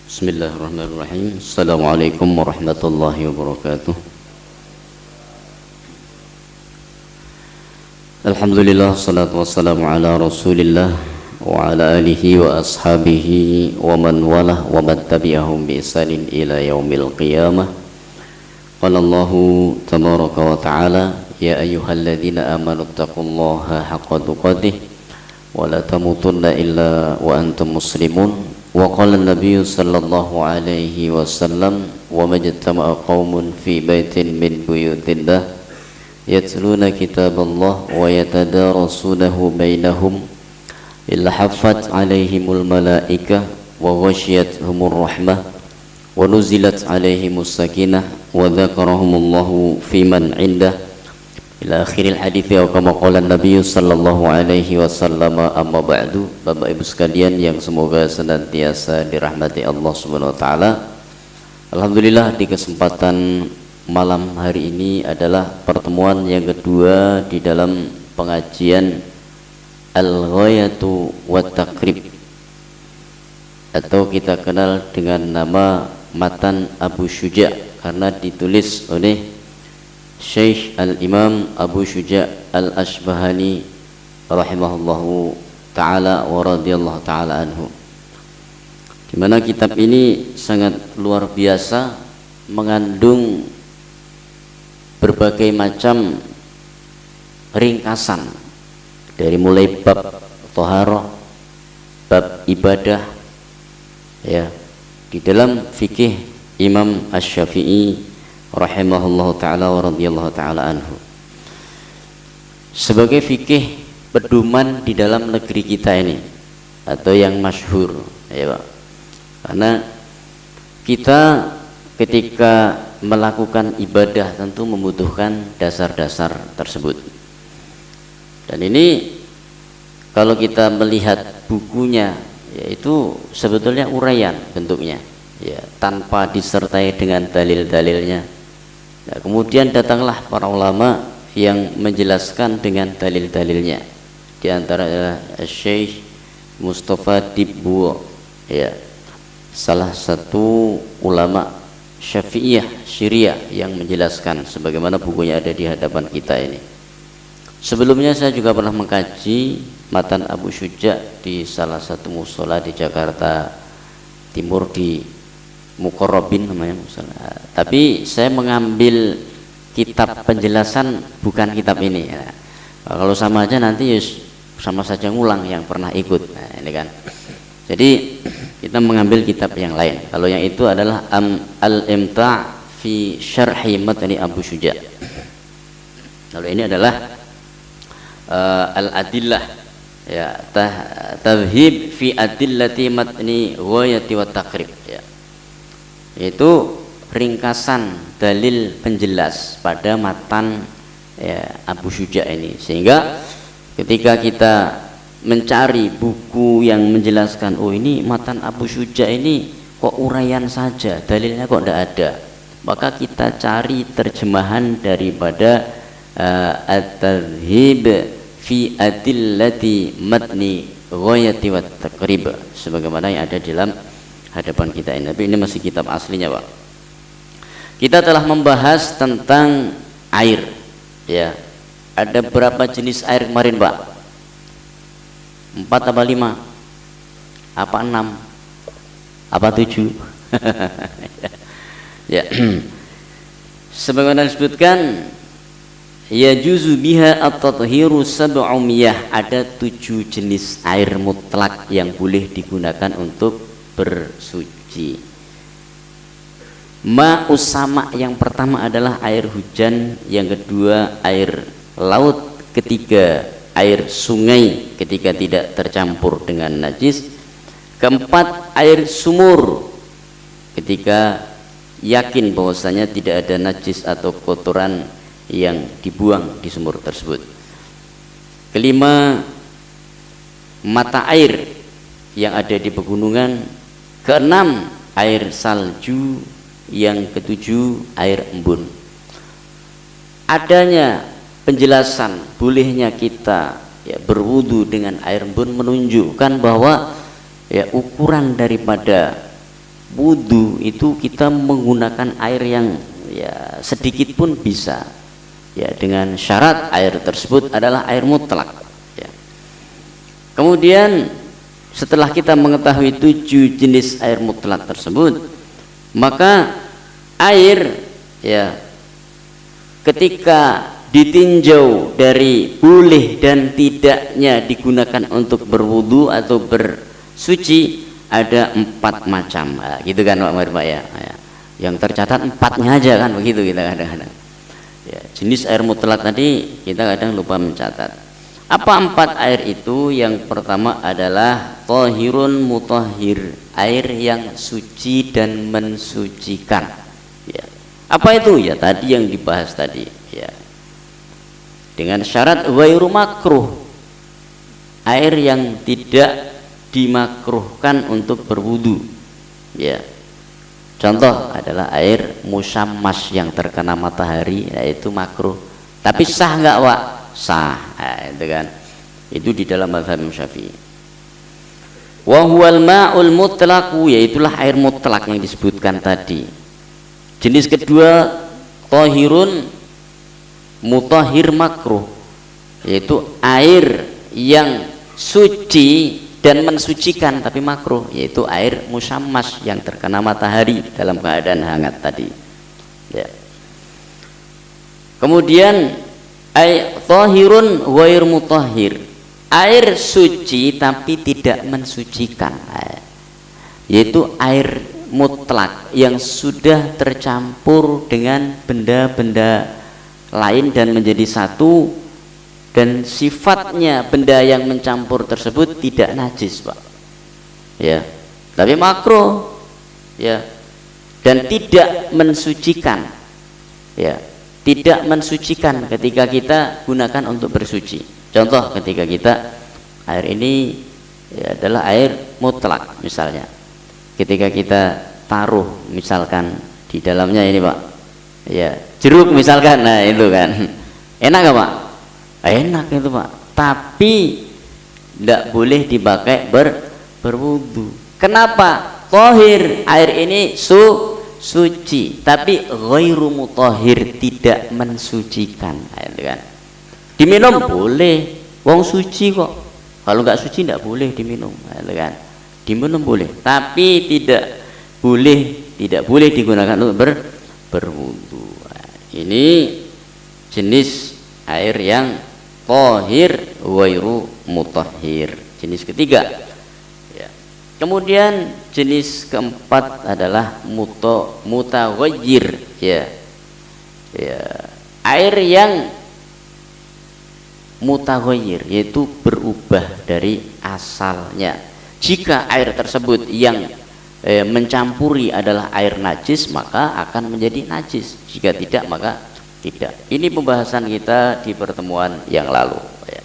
Bismillahirrahmanirrahim. Assalamualaikum warahmatullahi wabarakatuh. Alhamdulillah, salatu wassalamu ala rasulillah wa ala alihi wa ashabihi wa man walah wa man tabi'ahum bi ihsanin ila yaumil qiyamah. Qala Allahu tabaraka wa ta'ala, ya ayyuhalladzina amanu taqullaha haqqa tuqatih wa la tamutunna illa wa antum muslimun. Wa qala an-nabiy sallallahu alaihi wasallam, wa majtama'a qaumun fi baitin min buyutillah yatluna kitaballah wa yatadarasunahu bainahum illa haffat alaihimul malaikah wa ghashiyatuhumur rahmah wa nuzilat alaihimus sakinah wa dzakarahumullahu fi man 'indah ila akhiril hadithi. Wa kama qala Nabi sallallahu alaihi wasallam, amma ba'du. Bapak Ibu sekalian yang semoga senantiasa dirahmati Allah Subhanahu wa taala. Alhamdulillah, di kesempatan malam hari ini adalah pertemuan yang kedua di dalam pengajian Al-Ghayatu wat Taqrib, atau kita kenal dengan nama Matan Abu Syuja' karena ditulis oleh Syekh Al-Imam Abu Syuja' Al-Ashbahani rahimahullahu ta'ala wa radiyallahu ta'ala anhu, dimana kitab ini sangat luar biasa, mengandung berbagai macam ringkasan dari mulai bab thaharah, bab ibadah, ya, di dalam fikih Imam Asy-Syafi'i rahimahullahu ta'ala wa radiyallahu ta'ala anhu, sebagai fikih pedoman di dalam negeri kita ini, atau yang masyhur, ya Pak. Karena kita ketika melakukan ibadah tentu membutuhkan dasar-dasar tersebut, dan ini kalau kita melihat bukunya, yaitu sebetulnya uraian bentuknya, ya, tanpa disertai dengan dalil-dalilnya. Nah, kemudian datanglah para ulama yang menjelaskan dengan dalil-dalilnya. Di antara adalah Syekh Mustafa Dibbu, ya, salah satu ulama Syafi'iyah Syriah yang menjelaskan sebagaimana bukunya ada di hadapan kita ini. Sebelumnya saya juga pernah mengkaji Matan Abu Syuja' di salah satu mushola di Jakarta Timur, di Muqarrabin namanya musola. Tapi saya mengambil kitab penjelasan, bukan kitab ini, ya. Kalau sama aja nanti sama saja ngulang yang pernah ikut. Nah, ini kan. Jadi kita mengambil kitab yang lain. Kalau yang itu adalah Al-Imta' fi Syarhi Matni Abu Syuja'. Lalu ini adalah Al-Adillah, ya, Tadhhib fi Adillati Matni Ghayati wat Taqrib, ya, yaitu ringkasan dalil penjelas pada matan, ya, Abu Syuja' ini. Sehingga ketika kita mencari buku yang menjelaskan, oh ini matan Abu Syuja' ini kok uraian saja, dalilnya kok tidak ada, maka kita cari terjemahan daripada At-Tadhhib fi Adillati Matni Ghayati wat Taqrib, sebagaimana yang ada di dalam hadapan kita ini. Tapi ini masih kitab aslinya, Pak. Kita telah membahas tentang air, ya. Ada berapa jenis air kemarin, Pak? 4 apa 5? Apa 6? Apa 7? Ya. Sebagaimana disebutkan, ya juzu biha at-tathiru sab'u miyah, ada 7 jenis air mutlak yang boleh digunakan untuk bersuci. Ma'us sama, yang pertama adalah air hujan, yang kedua air laut, ketiga air sungai ketika tidak tercampur dengan najis, keempat air sumur ketika yakin bahwasanya tidak ada najis atau kotoran yang dibuang di sumur tersebut, kelima mata air yang ada di pegunungan, keenam air salju, yang ketujuh air embun. Adanya penjelasan bolehnya kita, ya, berwudu dengan air embun menunjukkan bahwa, ya, ukuran daripada wudu itu kita menggunakan air yang ya sedikit pun bisa, ya, dengan syarat air tersebut adalah air mutlak, ya. Kemudian setelah kita mengetahui 7 jenis air mutlak tersebut, maka air, ya, ketika ditinjau dari boleh dan tidaknya digunakan untuk berwudu atau bersuci, ada 4 macam, nah, gitu kan Pak ya. Yang tercatat 4-nya aja kan, begitu kita kadang-kadang. Ya, jenis air mutlak tadi kita kadang lupa mencatat. Apa 4 air itu? Yang pertama adalah thahirun mutahhir, air yang suci dan mensucikan. Ya. Apa itu? Ya tadi yang dibahas tadi. Ya. Dengan syarat ghairu makruh, air yang tidak dimakruhkan untuk berwudu. Ya. Contoh adalah air musammas yang terkena matahari, yaitu makruh. Tapi sah nggak, Wak? Sah. Nah, itu kan. Itu di dalam mazhab Syafi'i. Wa huwal ma'ul mutlaq, yaitulah air mutlak yang disebutkan tadi. Jenis kedua thahirun mutahhir makruh, yaitu air yang suci dan mensucikan tapi makruh, yaitu air musammas yang terkena matahari dalam keadaan hangat tadi, ya. Kemudian thahirun ghair mutahhir, air suci tapi tidak mensucikan, yaitu air mutlak yang sudah tercampur dengan benda-benda lain dan menjadi satu, dan sifatnya benda yang mencampur tersebut tidak najis, Pak, ya, tapi makruh, ya, dan tidak mensucikan, ya, tidak mensucikan ketika kita gunakan untuk bersuci. Contoh, ketika kita air ini, ya, adalah air mutlak, misalnya ketika kita taruh misalkan di dalamnya ini, Pak, ya, jeruk misalkan, nah itu kan enak gak, Pak? Enak itu, Pak, tapi tidak boleh dipakai berwudu. Kenapa? Thahir, air ini suci, tapi ghairu mutahhir, tidak mensucikan, nah, itu kan. Diminum boleh, wong suci kok. Kalau nggak suci tidak boleh diminum, nah, itu kan. Diminum boleh, tapi tidak boleh digunakan untuk berwudu. Nah, ini jenis air yang thahir ghairu mutahhir, jenis ketiga, ya. Kemudian jenis keempat adalah mutaghayyir, ya, ya, air yang mutaghayyir, yaitu berubah dari asalnya. Jika air tersebut yang mencampuri adalah air najis, maka akan menjadi najis. Jika tidak, maka tidak. Ini pembahasan kita di pertemuan yang lalu, ya.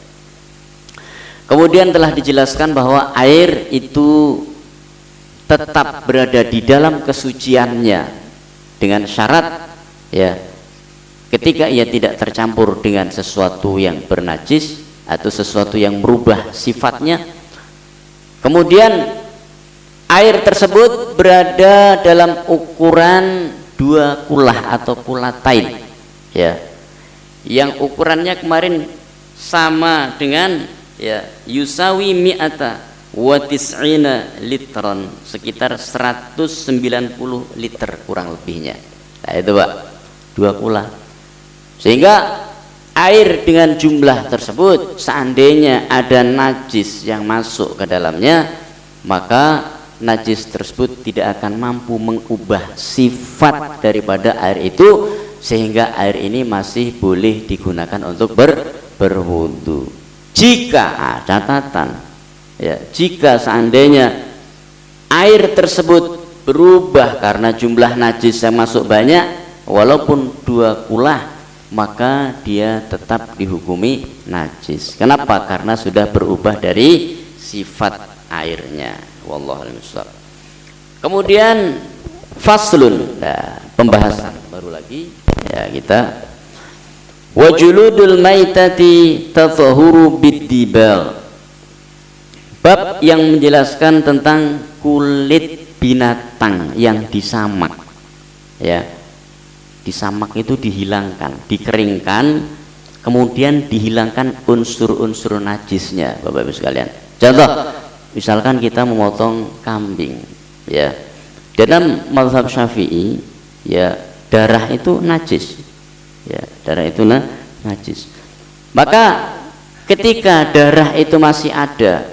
Kemudian telah dijelaskan bahwa air itu tetap berada di dalam kesuciannya dengan syarat, ya, ketika ia tidak tercampur dengan sesuatu yang bernajis atau sesuatu yang merubah sifatnya. Kemudian air tersebut berada dalam ukuran 2 kulah atau kulatain, ya, yang ukurannya kemarin sama dengan, ya, yusawi mi'ata wa tis'ina litran, sekitar 190 liter kurang lebihnya. Nah itu, Pak, 2 kula. Sehingga air dengan jumlah tersebut, seandainya ada najis yang masuk ke dalamnya, maka najis tersebut tidak akan mampu mengubah sifat daripada air itu, sehingga air ini masih boleh digunakan untuk berwudu. Jika catatan, ya, jika seandainya air tersebut berubah karena jumlah najis yang masuk banyak, walaupun 2 kulah, maka dia tetap dihukumi najis. Kenapa? Karena sudah berubah dari sifat airnya. Wallahu a'lam bishawab. Kemudian faslun, nah, pembahasan baru lagi, ya, kita wajuludul maitati tatahuru bidibal, bab yang menjelaskan tentang kulit binatang binatang yang disamak, ya, disamak itu dihilangkan, dikeringkan, kemudian dihilangkan unsur-unsur najisnya, Bapak Ibu sekalian. Contoh, misalkan kita memotong kambing, ya, dalam mazhab Syafi'i, ya, darah itu najis, ya, darah itu najis. Maka ketika darah itu masih ada,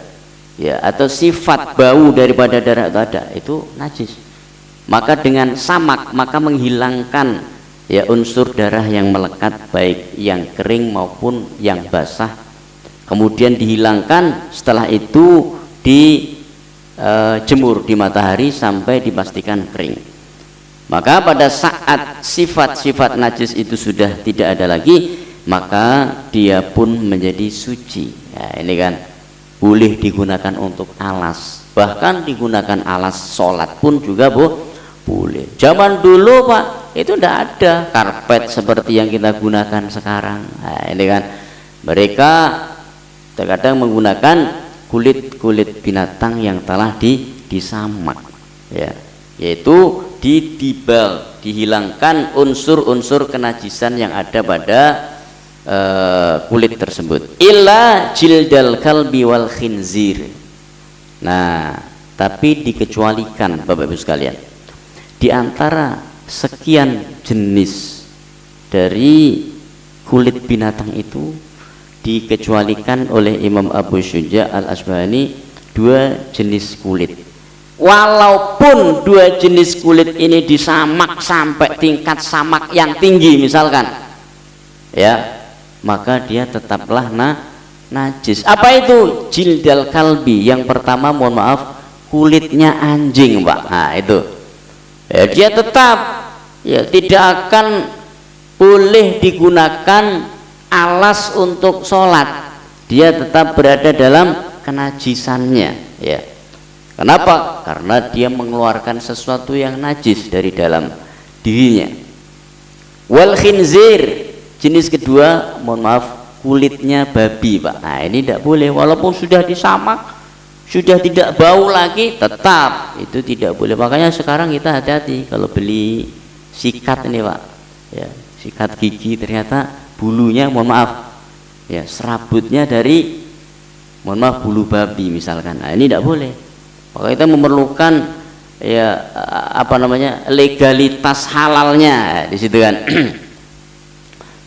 ya, atau sifat bau daripada darah itu ada, itu najis. Maka dengan samak, maka menghilangkan, ya, unsur darah yang melekat, baik yang kering maupun yang basah, kemudian dihilangkan. Setelah itu dijemur di matahari sampai dipastikan kering. Maka pada saat sifat-sifat najis itu sudah tidak ada lagi, maka dia pun menjadi suci. Ya, ini kan boleh digunakan untuk alas, bahkan digunakan alas sholat pun juga boleh. Zaman dulu Pak, itu tidak ada karpet seperti yang kita gunakan sekarang. Nah, ini kan mereka terkadang menggunakan kulit binatang yang telah disamak, ya, yaitu didibal, dihilangkan unsur-unsur kenajisan yang ada pada kulit tersebut. Illa jildal kalbi wal khinzir. Nah, tapi dikecualikan Bapak Ibu sekalian, di antara sekian jenis dari kulit binatang itu dikecualikan oleh Imam Abu Syuja al-Asbahani 2 jenis kulit. Walaupun 2 jenis kulit ini disamak sampai tingkat samak yang tinggi misalkan, ya, maka dia tetaplah najis. Apa itu? Jildal kalbi. Yang pertama, mohon maaf, kulitnya anjing Pak. Nah itu, ya, dia tetap, ya, tidak akan boleh digunakan alas untuk sholat. Dia tetap berada dalam kenajisannya, ya. Kenapa? Karena dia mengeluarkan sesuatu yang najis dari dalam dirinya. Wal khinzir, jenis kedua, mohon maaf, kulitnya babi Pak. Nah ini tidak boleh, walaupun sudah disamak, sudah tidak bau lagi, tetap itu tidak boleh. Makanya sekarang kita hati-hati kalau beli sikat ini Pak, ya, sikat gigi, ternyata bulunya, mohon maaf, ya, serabutnya dari, mohon maaf, bulu babi misalkan. Nah ini tidak boleh. Maka kita memerlukan, ya, apa namanya, legalitas halalnya di situ kan.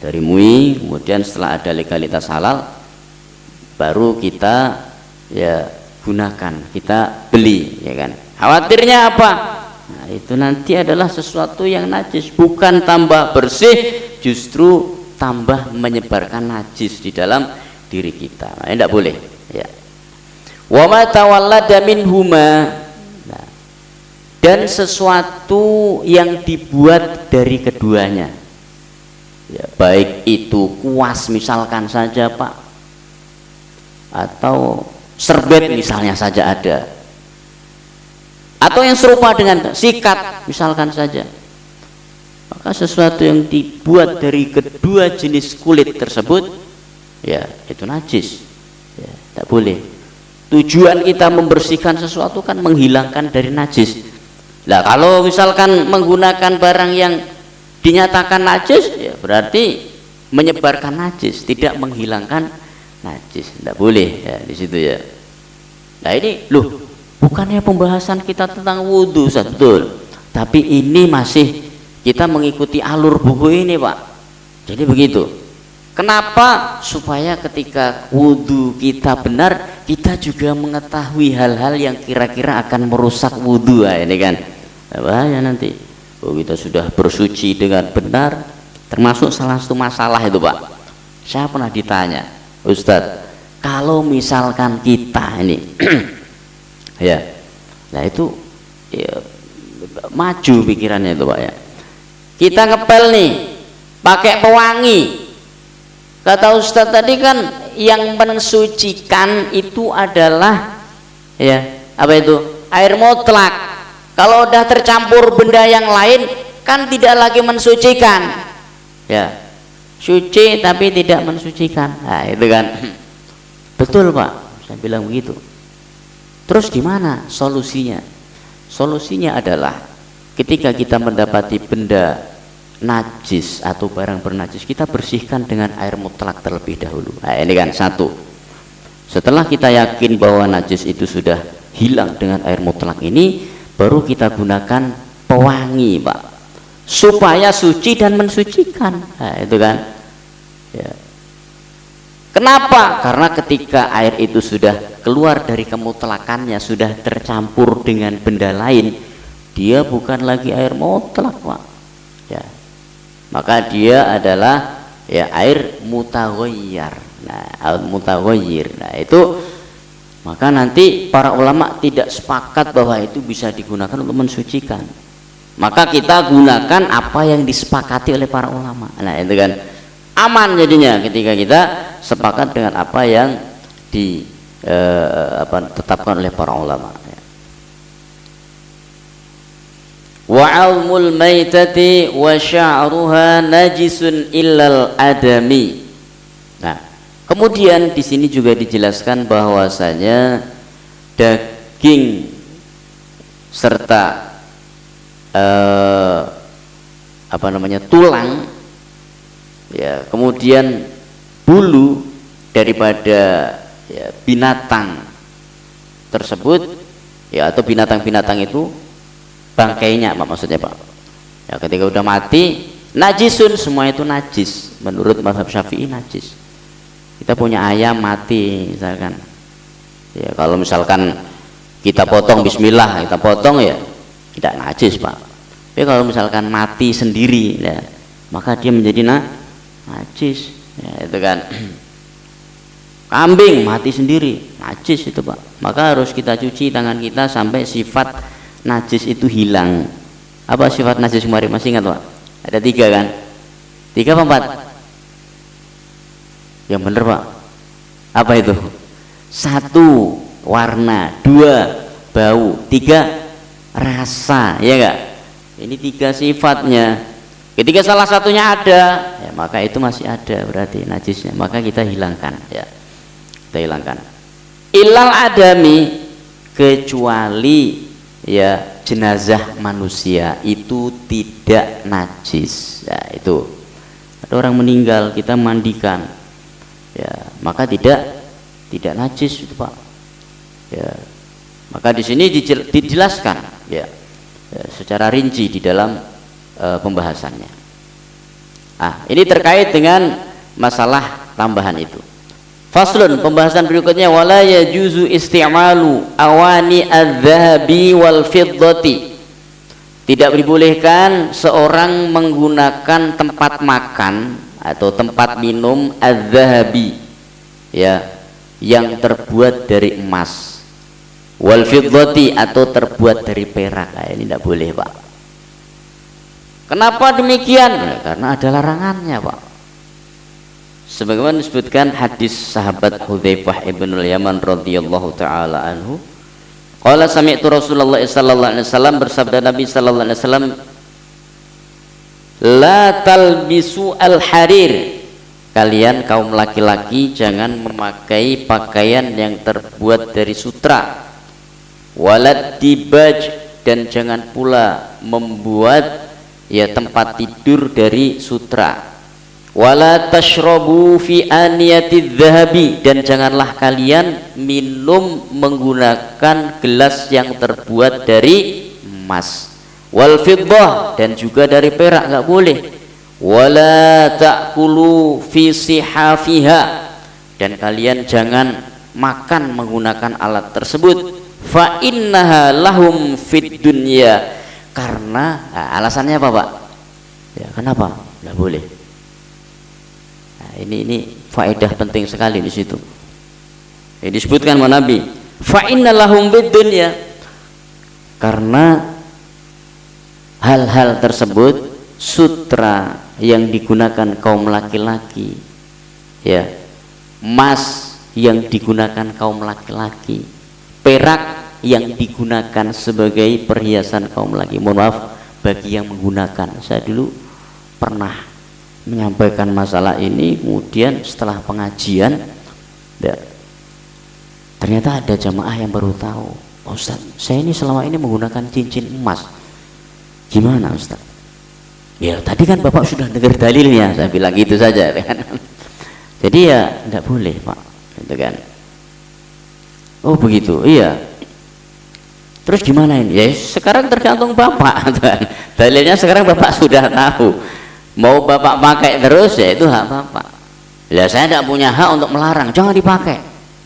Dari MUI, kemudian setelah ada legalitas halal baru kita, ya, gunakan, kita beli, ya kan. Khawatirnya apa? Nah, itu nanti adalah sesuatu yang najis, bukan tambah bersih, justru tambah menyebarkan najis di dalam diri kita. Nah, tidak boleh, ya. Wa ma tawallada minhuma, nah, dan sesuatu yang dibuat dari keduanya, ya, baik itu kuas misalkan saja Pak, atau serbet misalnya saja ada, atau yang serupa dengan sikat misalkan saja, maka sesuatu yang dibuat dari kedua jenis kulit tersebut, ya, itu najis, ya, tidak boleh. Tujuan kita membersihkan sesuatu kan menghilangkan dari najis. Nah kalau misalkan menggunakan barang yang dinyatakan najis, ya berarti menyebarkan najis, tidak menghilangkan najis. Tidak boleh, ya, di situ, ya. Nah ini loh, bukannya pembahasan kita tentang wudhu, betul, tapi ini masih kita mengikuti alur buku ini Pak. Jadi begitu. Kenapa? Supaya ketika wudhu kita benar, kita juga mengetahui hal-hal yang kira-kira akan merusak wudhu. Nah, ini kan bahaya nanti. Oh, kita sudah bersuci dengan benar, termasuk salah satu masalah itu Pak. Saya pernah ditanya, Ustadz, kalau misalkan kita ini ya, nah itu, ya, maju pikirannya itu Pak, ya. Kita ngepel nih pakai pewangi, kata Ustadz tadi kan yang mensucikan itu adalah, ya, apa itu, air mutlak. Kalau udah tercampur benda yang lain kan tidak lagi mensucikan, ya, suci tapi tidak mensucikan. Nah itu kan betul Pak, saya bilang begitu. Terus gimana solusinya? Solusinya adalah ketika kita mendapati benda najis atau barang bernajis, kita bersihkan dengan air mutlak terlebih dahulu. Nah, ini kan satu. Setelah kita yakin bahwa najis itu sudah hilang dengan air mutlak ini, baru kita gunakan pewangi, Pak, supaya suci dan mensucikan. Nah, itu kan ya. Kenapa? Karena ketika air itu sudah keluar dari kemutlakannya, sudah tercampur dengan benda lain, dia bukan lagi air mutlak, Pak. Ya. Maka dia adalah ya air mutaghayyir. Nah, air mutaghayyir. Nah, itu maka nanti para ulama tidak sepakat bahwa itu bisa digunakan untuk mensucikan. Maka kita gunakan apa yang disepakati oleh para ulama. Nah, itu kan aman jadinya ketika kita sepakat dengan apa yang ditetapkan oleh para ulama. Wa almul maitati wa sya'ruha najisun illal adami. Nah, kemudian di sini juga dijelaskan bahwasanya daging serta tulang, ya, kemudian bulu daripada ya, binatang tersebut, ya, atau binatang-binatang itu bangkainya, Pak, maksudnya, Pak. Ya, ketika udah mati najisun, semua itu najis menurut mazhab Syafi'i, najis. Kita punya ayam mati misalkan, ya, kalau misalkan kita potong bismillah, kita potong, ya tidak najis, Pak. Tapi kalau misalkan mati sendiri, ya, maka dia menjadi najis, ya, itu kan. Kambing mati sendiri, najis itu, Pak. Maka harus kita cuci tangan kita sampai sifat najis itu hilang. Apa sifat najis kemarin, masih ingat, Pak? Ada 3 kan? 3 apa 4? Yang bener, Pak. Apa itu? 1 warna, 2 bau, 3 rasa, ya enggak? Ini 3 sifatnya. Ketika salah satunya ada, ya, maka itu masih ada berarti najisnya, maka kita hilangkan, ya. Kita hilangkan. Ilal adami, kecuali ya jenazah manusia itu tidak najis. Ya, itu ada orang meninggal, kita mandikan, ya, maka tidak najis itu, Pak. Ya, maka di sini dijelaskan, ya, secara rinci di dalam pembahasannya. Ini terkait dengan masalah tambahan itu. Faslun, pembahasan berikutnya, wala yajuzu isti'malu awani adz-dzahabi wal fiddati. Tidak dibolehkan seorang menggunakan tempat makan atau tempat minum adz-dzahabi, ya, yang terbuat dari emas, wal fiddati, atau terbuat dari perak. Nah, ini tidak boleh, Pak. Kenapa demikian? Nah, karena ada larangannya, Pak. Sebagaimana disebutkan hadis sahabat Hudzaifah ibnul Yaman radhiyallahu taala anhu, qala sami'tu Rasulullah sallallahu alaihi wasallam, bersabda Nabi sallallahu alaihi wasallam, la talbisu al-harir, kalian kaum laki-laki jangan memakai pakaian yang terbuat dari sutra, walad dibaj, dan jangan pula membuat ya tempat tidur dari sutra, wala tashrabu fi aniyatidz dzahabi, dan janganlah kalian minum menggunakan gelas yang terbuat dari emas, wal fiddah, dan juga dari perak, nggak boleh, wala ta'kulu fi sihafiha, dan kalian jangan makan menggunakan alat tersebut, fa innaha lahum fid dunya, karena alasannya apa, Pak? Ya, kenapa nggak boleh? Ini faedah penting sekali di situ. Ini disebutkan oleh Nabi, fa innalahum bidunya, karena hal-hal tersebut, sutra yang digunakan kaum laki-laki, ya, emas yang digunakan kaum laki-laki, perak yang digunakan sebagai perhiasan kaum laki. Mohon maaf bagi yang menggunakan, saya dulu pernah menyampaikan masalah ini, kemudian setelah pengajian ternyata ada jamaah yang baru tahu. Ustaz, saya ini selama ini menggunakan cincin emas, gimana Ustaz? Ya tadi kan Bapak sudah dengar dalilnya, saya bilang gitu saja kan. Jadi ya tidak boleh Pak, gitu kan. Oh begitu, iya. Terus gimana ini? Ya sekarang tergantung Bapak. Dalilnya sekarang Bapak sudah tahu. Mau Bapak pakai terus ya itu hak Bapak. Ya saya tidak punya hak untuk melarang, jangan dipakai.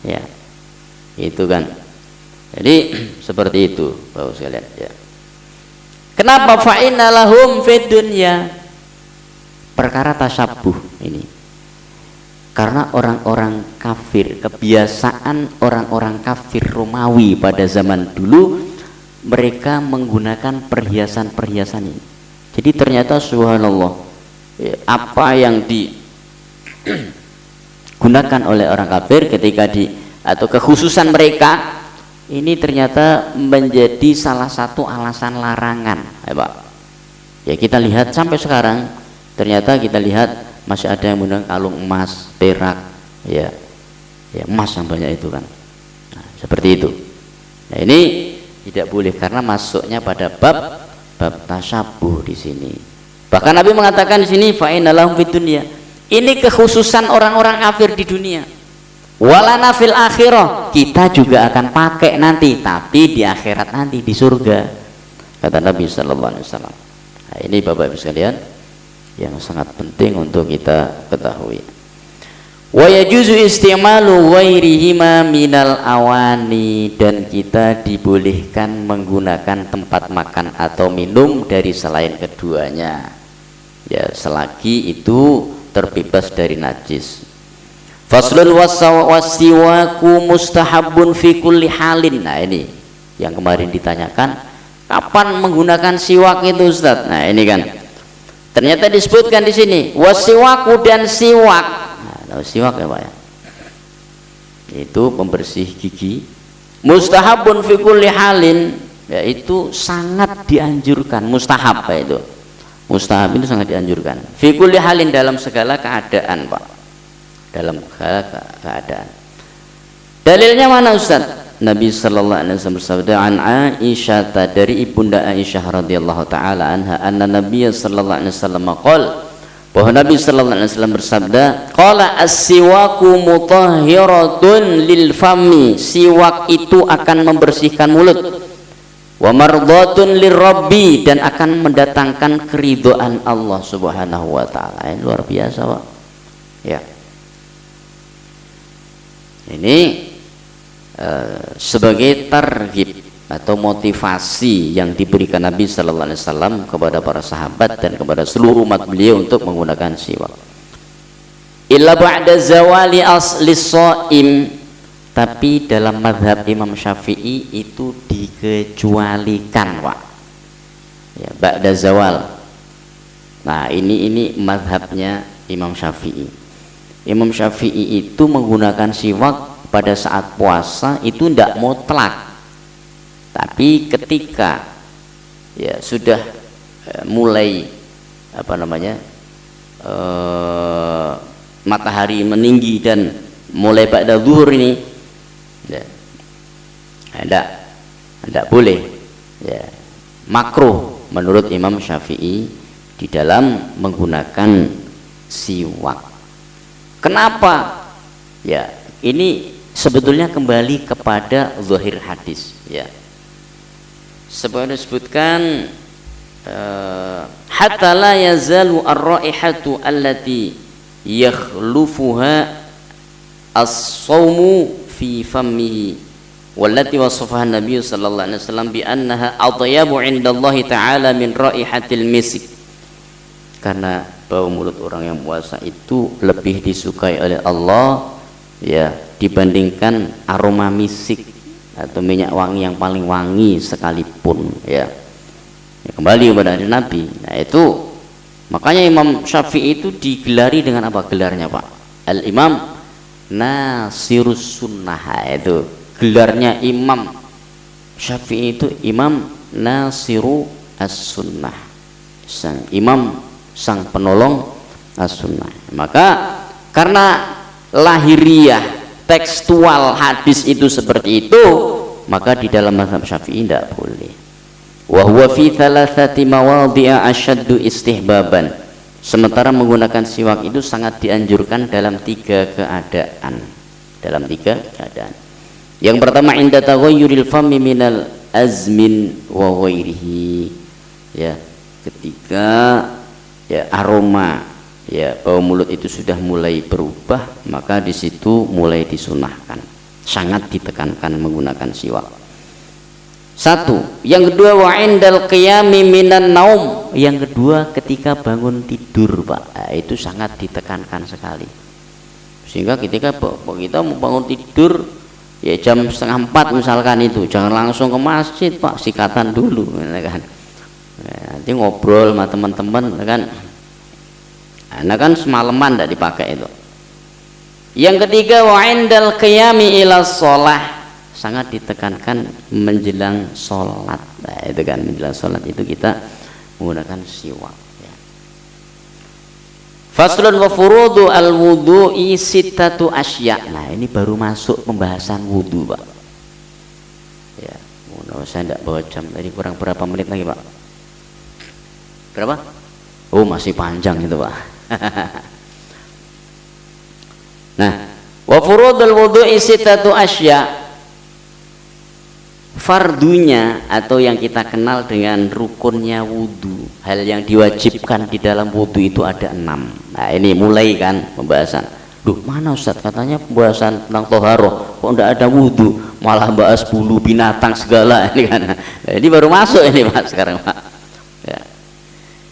Ya, itu kan. Jadi seperti itu, Bapak sekalian. Ya. Kenapa fa'inna lahum fid dunya? Perkara tasyabuh ini. Karena orang-orang kafir, kebiasaan orang-orang kafir Romawi pada zaman dulu, mereka menggunakan perhiasan-perhiasan ini. Jadi ternyata subhanallah, apa yang digunakan oleh orang kafir ketika atau kekhususan mereka ini ternyata menjadi salah satu alasan larangan, ya Pak. Ya kita lihat sampai sekarang, ternyata kita lihat masih ada yang menggunakan kalung emas, perak, ya emas yang banyak itu kan. Nah, seperti itu. Nah ini tidak boleh karena masuknya pada bab tasyabuh di sini. Bahkan Nabi mengatakan di sini fa'inna lahum fid dunya. Ini kekhususan orang-orang kafir di dunia. Walana fil akhirah, kita juga akan pakai nanti, tapi di akhirat nanti di surga. Kata Nabi sallallahu alaihi wasallam. Nah, ini Bapak Ibu sekalian yang sangat penting untuk kita ketahui. Wa yajuzu istimalu ghairihima minal awani, dan kita dibolehkan menggunakan tempat makan atau minum dari selain keduanya, ya selagi itu terbebas dari najis. Faslun wasiwaku mustahabun fi kulli halin. Nah ini yang kemarin ditanyakan, kapan menggunakan siwak itu Ustaz? Nah ini kan ternyata disebutkan di sini wasiwaku dan siwak. Nah, siwak ya Pak ya, itu pembersih gigi. Mustahabun fi kulli halin, yaitu sangat dianjurkan. Mustahab Pak itu. Mustahab itu sangat dianjurkan. Fi kulli halin, dalam segala keadaan Pak. Dalam segala keadaan. Dalilnya mana Ustaz? Nabi sallallahu alaihi wasallam bersabda, an Aisyah, dari ibunda Aisyah radhiyallahu taala anha, anna Nabi sallallahu alaihi wasallam qala, bahwa Nabi sallallahu alaihi wasallam bersabda, qala as-siwaku mutahhiratun lil fami, siwak itu akan membersihkan mulut, wa mardhatun lirabbi, dan akan mendatangkan keridhaan Allah Subhanahu wa taala. Ini luar biasa Pak. Ya. Ini sebagai targhib atau motivasi yang diberikan Nabi sallallahu alaihi wasallam kepada para sahabat dan kepada seluruh umat beliau untuk menggunakan siwak. Illa ba'da zawali asli shaim, tapi dalam mazhab Imam Syafi'i itu dikecualikan Pak. Ya, ba'da zawal. Nah, ini mazhabnya Imam Syafi'i. Imam Syafi'i itu menggunakan siwak pada saat puasa itu tidak mutlak, tapi ketika ya sudah mulai matahari meninggi dan mulai pada zuhur ini ya, tidak boleh, ya, makruh menurut Imam Syafi'i di dalam menggunakan siwak. Kenapa? Ya ini sebetulnya kembali kepada zahir hadis, ya. Sebagaimana disebutkan hatta la yazalu ar-raihatu allati yakhlufuha as-sawmu fi fammihi wallati wasafaha Nabi sallallahu alaihi wasallam bi annaha atyabu 'indallahi ta'ala min raihatil misk. Karena bau mulut orang yang puasa itu lebih disukai oleh Allah, ya, dibandingkan aroma misik atau minyak wangi yang paling wangi sekalipun, ya. Kembali kepada Nabi. Nah itu makanya Imam Syafi'i itu digelari dengan apa gelarnya Pak? Al-Imam Nasirus Sunnah. Itu gelarnya Imam Syafi'i, itu Imam Nasiru As-Sunnah, sang imam, sang penolong As-Sunnah. Maka karena lahiriah tekstual hadis itu seperti itu, maka di dalam mazhab Syafi'i tidak boleh. Wa huwa fi thalathati mawadhi'a asyaddu istihbaban. Sementara menggunakan siwak itu sangat dianjurkan dalam 3 keadaan. Dalam 3 keadaan. Yang pertama inda taghayyuril fami minal azmin wa ghairihi. Ya, ketika ya aroma ya bau mulut itu sudah mulai berubah, maka di situ mulai disunahkan. Sangat ditekankan menggunakan siwak. 1. Yang kedua wa indal qiyami minan naum. Yang kedua ketika bangun tidur, Pak. Nah, itu sangat ditekankan sekali. Sehingga ketika kita mau bangun tidur ya jam 3:30 misalkan, itu jangan langsung ke masjid, Pak, sikatan dulu ya kan. Nanti ngobrol sama teman-teman kan. Nah kan semalaman tidak dipakai itu. Yang ketiga wa indal qiyami ila shalah. Sangat ditekankan menjelang sholat. Nah, itu kan menjelang sholat itu kita menggunakan siwak ya. Faslun wa furudu al wudu'i sittatu asya. Nah ini baru masuk pembahasan wudu, Pak ya. Saya tidak bawa jam tadi, kurang berapa menit lagi, Pak? Berapa? Oh masih panjang itu, Pak. Nah wa furudul wudu'i sittatu asya. Fardunya atau yang kita kenal dengan rukunnya wudhu, hal yang diwajibkan di dalam wudhu itu ada 6. Nah ini mulai kan pembahasan. Duh mana Ustadz, katanya pembahasan tentang toharoh kok tidak ada wudhu, malah bahas bulu binatang segala ini kan. Nah, ini baru masuk ini, Pak, sekarang, Pak ya.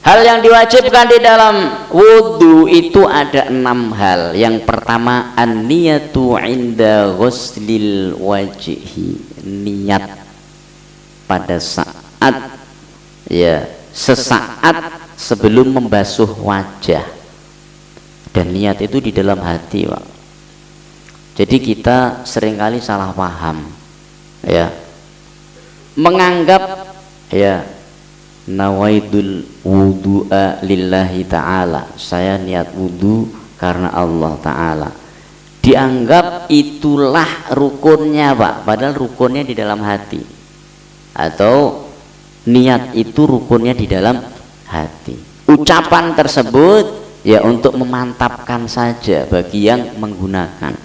Hal yang diwajibkan di dalam wudhu itu ada 6 hal. Yang pertama an-niyatu inda ghuslil wajhi. Niat pada saat ya sesaat sebelum membasuh wajah. Dan niat itu di dalam hati, Pak. Jadi kita seringkali salah paham ya, menganggap ya nawaidul wudu'a lillahi ta'ala, saya niat wudu karena Allah ta'ala, dianggap itulah rukunnya, Pak, padahal rukunnya di dalam hati. Atau niat itu rukunnya di dalam hati. Ucapan tersebut ya untuk memantapkan saja bagi yang menggunakan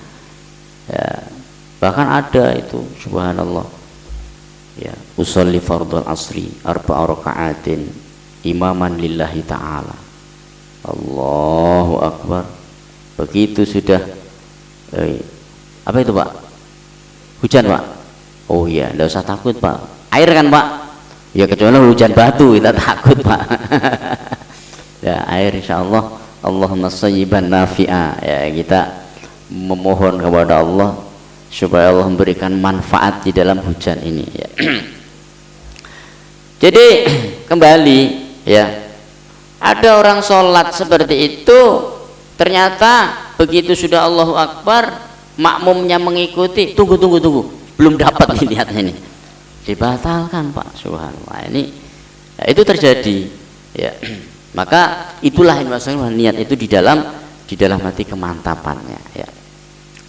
ya. Bahkan ada itu subhanallah ya, usolli fardhul asri 4 raka'atin imaman lillahi ta'ala, Allahu akbar. Begitu sudah apa itu, Pak? Hujan, Pak? Oh iya, enggak usah takut, Pak. Air kan, Pak? Ya kecuali hujan batu kita takut, Pak. Ya air insyaallah. Allahumma shayyiban nafi'a ya, kita memohon kepada Allah supaya Allah memberikan manfaat di dalam hujan ini ya. Jadi kembali ya, ada orang sholat seperti itu, ternyata begitu sudah Allahu Akbar makmumnya mengikuti, tunggu belum dapat nih niatnya ini, dibatalkan, Pak, subhanallah. Ini ya, itu terjadi ya. Maka itulah yang maksudnya niat itu di dalam hati kemantapannya ya.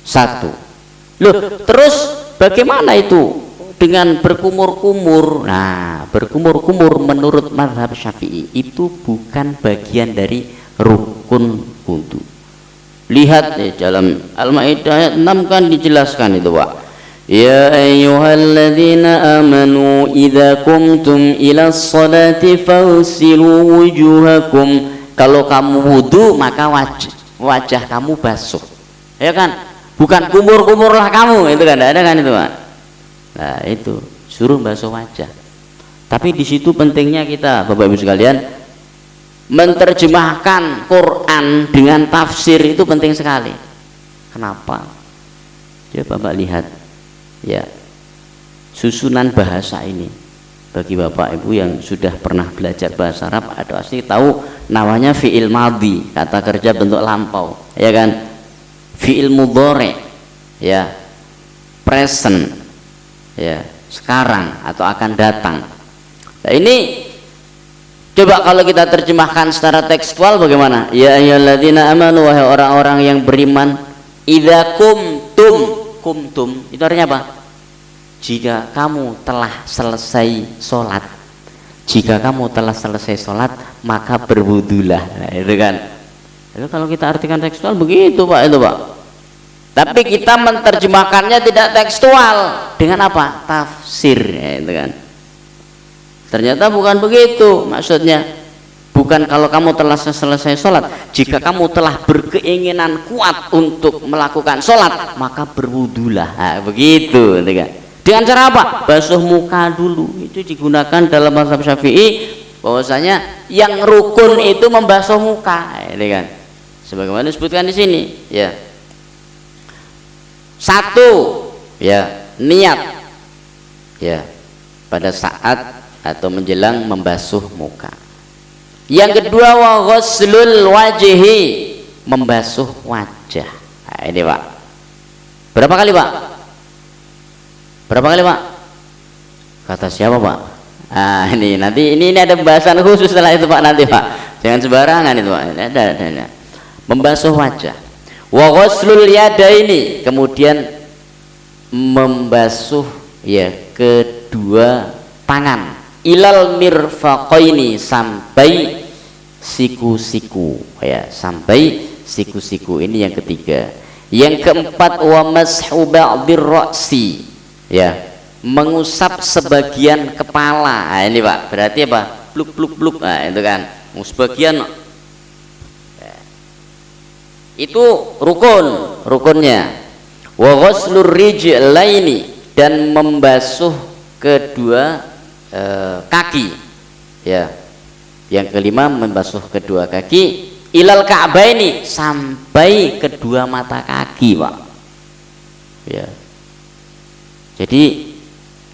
1. Loh, terus bagaimana itu dengan berkumur-kumur? Nah, berkumur-kumur menurut mazhab Syafi'i itu bukan bagian dari rukun wudu. Lihat ya, dalam Al-Maidah ayat 6 kan dijelaskan itu, Pak. Ya ayyuhalladzina amanu idza qumtum ila sholati fagsilu wujuhakum. Kalau kamu wudu maka wajah kamu basuh. Ya kan? Bukan kumur-kumurlah kamu, itu kan ada kan itu, Pak. Nah, itu suruh basuh wajah. Tapi di situ pentingnya kita, Bapak Ibu sekalian, menerjemahkan Quran dengan tafsir itu penting sekali. Kenapa? Coba Bapak lihat ya, susunan bahasa ini bagi Bapak Ibu yang sudah pernah belajar bahasa Arab, ada pasti tahu namanya fi'il madhi, kata kerja bentuk lampau, ya kan? Fi'il mudhari ya, present ya, sekarang atau akan datang. Nah, ini coba kalau kita terjemahkan secara tekstual bagaimana? Ya ayyuhalladzina amanu, wahai orang-orang yang beriman, idza kumtum itu artinya apa? jika kamu telah selesai sholat, jika kamu telah selesai sholat maka berwudulah. Nah, itu kan. Itu kalau kita artikan tekstual begitu Pak, itu Pak. Tapi kita menerjemahkannya tidak tekstual dengan apa? Tafsir, ya, itu kan. Ternyata bukan begitu maksudnya. Bukan kalau kamu telah selesai sholat, jika kamu telah berkeinginan kuat untuk melakukan sholat maka berwudulah. Nah, begitu, gitu kan. Dengan cara apa? Basuh muka dulu. Itu digunakan dalam mazhab Syafi'i bahwasanya yang rukun itu membasuh muka, gitu kan. Sebagaimana disebutkan di sini, ya. Satu, ya, niat, ya, pada saat atau menjelang membasuh muka. Yang kedua, wa ghuslul wajhi, membasuh wajah. Nah, ini Pak. Berapa kali Pak? Berapa kali Pak? Kata siapa Pak? Ah, ini nanti ini ada pembahasan khusus setelah itu Pak, nanti Pak. Jangan sembarangan itu Pak. Ada. Membasuh wajah. Wa ghuslul yadaini, kemudian membasuh, ya, kedua tangan. Ilal mirfaqaini, sampai siku-siku, ya, sampai siku-siku. Ini yang ketiga. Yang keempat, wa mashu ba'dir ra'si, ya, mengusap sebagian kepala. Nah, ini Pak, berarti apa? Bluk. Nah, itu kan sebagian, ya. Itu rukunnya. Wa ghuslur rijlaini, dan membasuh kedua kaki, ya. Yang kelima, membasuh kedua kaki. Ilal ka'baini, sampai kedua mata kaki Pak, ya. Jadi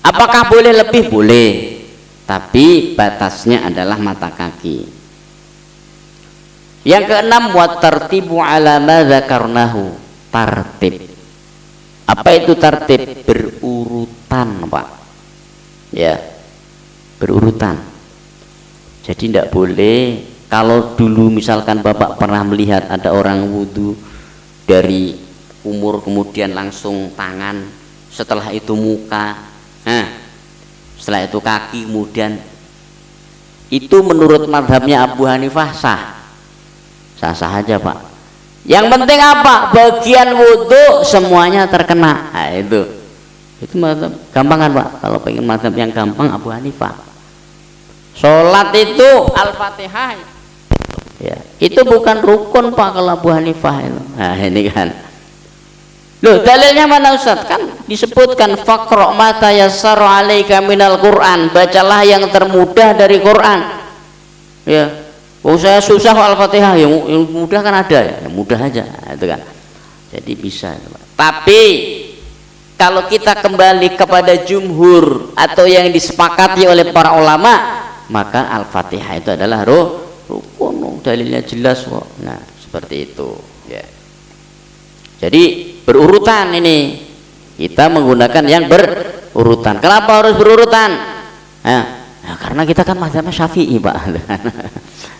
apakah boleh lebih? Boleh, tapi batasnya adalah mata kaki. Yang keenam, wa tartibu ala ma dzakarnahu, tartib. Apa itu tartib? Berurutan Pak, ya, berurutan. Jadi tidak boleh kalau dulu misalkan Bapak pernah melihat ada orang wudhu dari umur, kemudian langsung tangan, setelah itu muka, setelah itu kaki, kemudian itu menurut mazhabnya Abu Hanifah sah aja Pak. Yang penting apa? Bagian wudhu semuanya terkena. Nah, itu mazhab gampang kan Pak. Kalau pengen mazhab yang gampang, Abu Hanifah. Sholat itu Al-Fatihah, ya, itu bukan rukun Pak kalau Abu Hanifah itu. Nah, ini kan. Loh, dalilnya mana Ustaz? Kan disebutkan faqra ma tayassara 'alaika minal Qur'an, bacalah yang termudah dari Quran. Ya. Oh, saya susah Al-Fatihah, yang mudah kan ada ya, yang mudah aja, itu kan. Jadi bisa itu Pak. Tapi kalau kita kembali kepada jumhur atau yang disepakati oleh para ulama, maka Al-Fatihah itu adalah rukun, dalilnya jelas kok. Nah, seperti itu, ya. Jadi berurutan, ini kita menggunakan yang berurutan. Kenapa harus berurutan? Nah, karena kita kan mazhabnya Syafi'i Pak.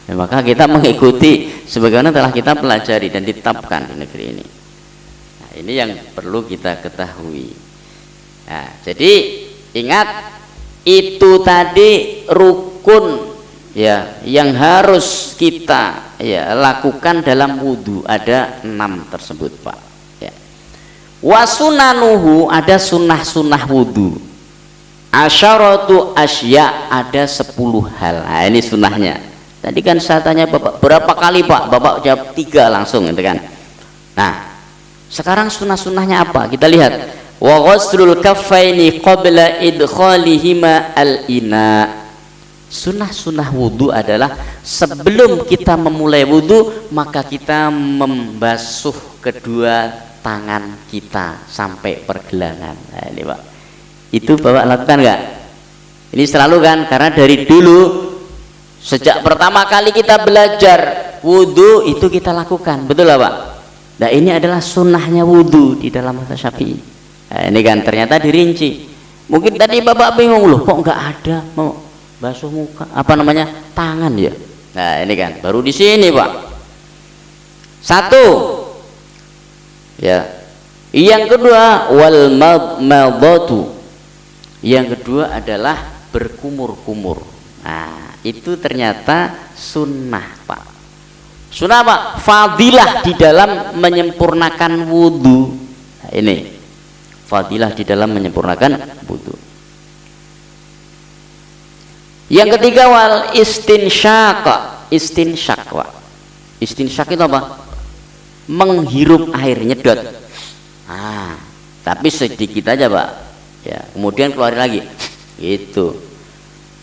Ya, maka kita mengikuti sebagaimana telah kita pelajari dan ditetapkan di negeri ini. Nah, ini yang perlu kita ketahui. Nah, jadi ingat, itu tadi rukun, ya, yang harus kita, ya, lakukan dalam wudhu. Ada 6 tersebut Pak, ya. Wa sunanuhu, ada sunnah wudhu. Asyaratu asya, ada 10 hal. Nah, ini sunnahnya. Tadi kan saya tanya Bapak berapa kali Pak, Bapak jawab 3 langsung, gitu kan. Nah, sekarang sunnahnya apa? Kita lihat. Wa ghuslul kaffaini qabla idkhalihima al-ina. Sunnah wudhu adalah sebelum kita memulai wudhu maka kita membasuh kedua tangan kita sampai pergelangan. Nah, ini Pak, itu Bapak lakukan nggak? Ini selalu kan, karena dari dulu sejak pertama kali kita belajar wudhu itu kita lakukan, betul lah Pak? Nah, ini adalah sunnahnya wudhu di dalam mazhab Syafi'i. Nah, ini kan ternyata dirinci. Mungkin tadi Bapak bingung, loh kok nggak ada mau basuh muka, apa namanya, tangan ya. Nah, ini kan baru di sini Pak. 1, ya. Yang kedua, wal madmadatu, Yang kedua adalah berkumur-kumur. Nah, itu ternyata sunnah, Pak. Sunnah Pak, fadilah di dalam menyempurnakan wudhu. Nah, ini fadilah di dalam menyempurnakan wudhu. Yang ketiga wal istinsyaq. Istinsyaq, Pak. Istinsyaq itu apa? Menghirup air, nyedot. Ah, tapi sedikit aja, Pak. Ya, kemudian keluarin lagi. Gitu.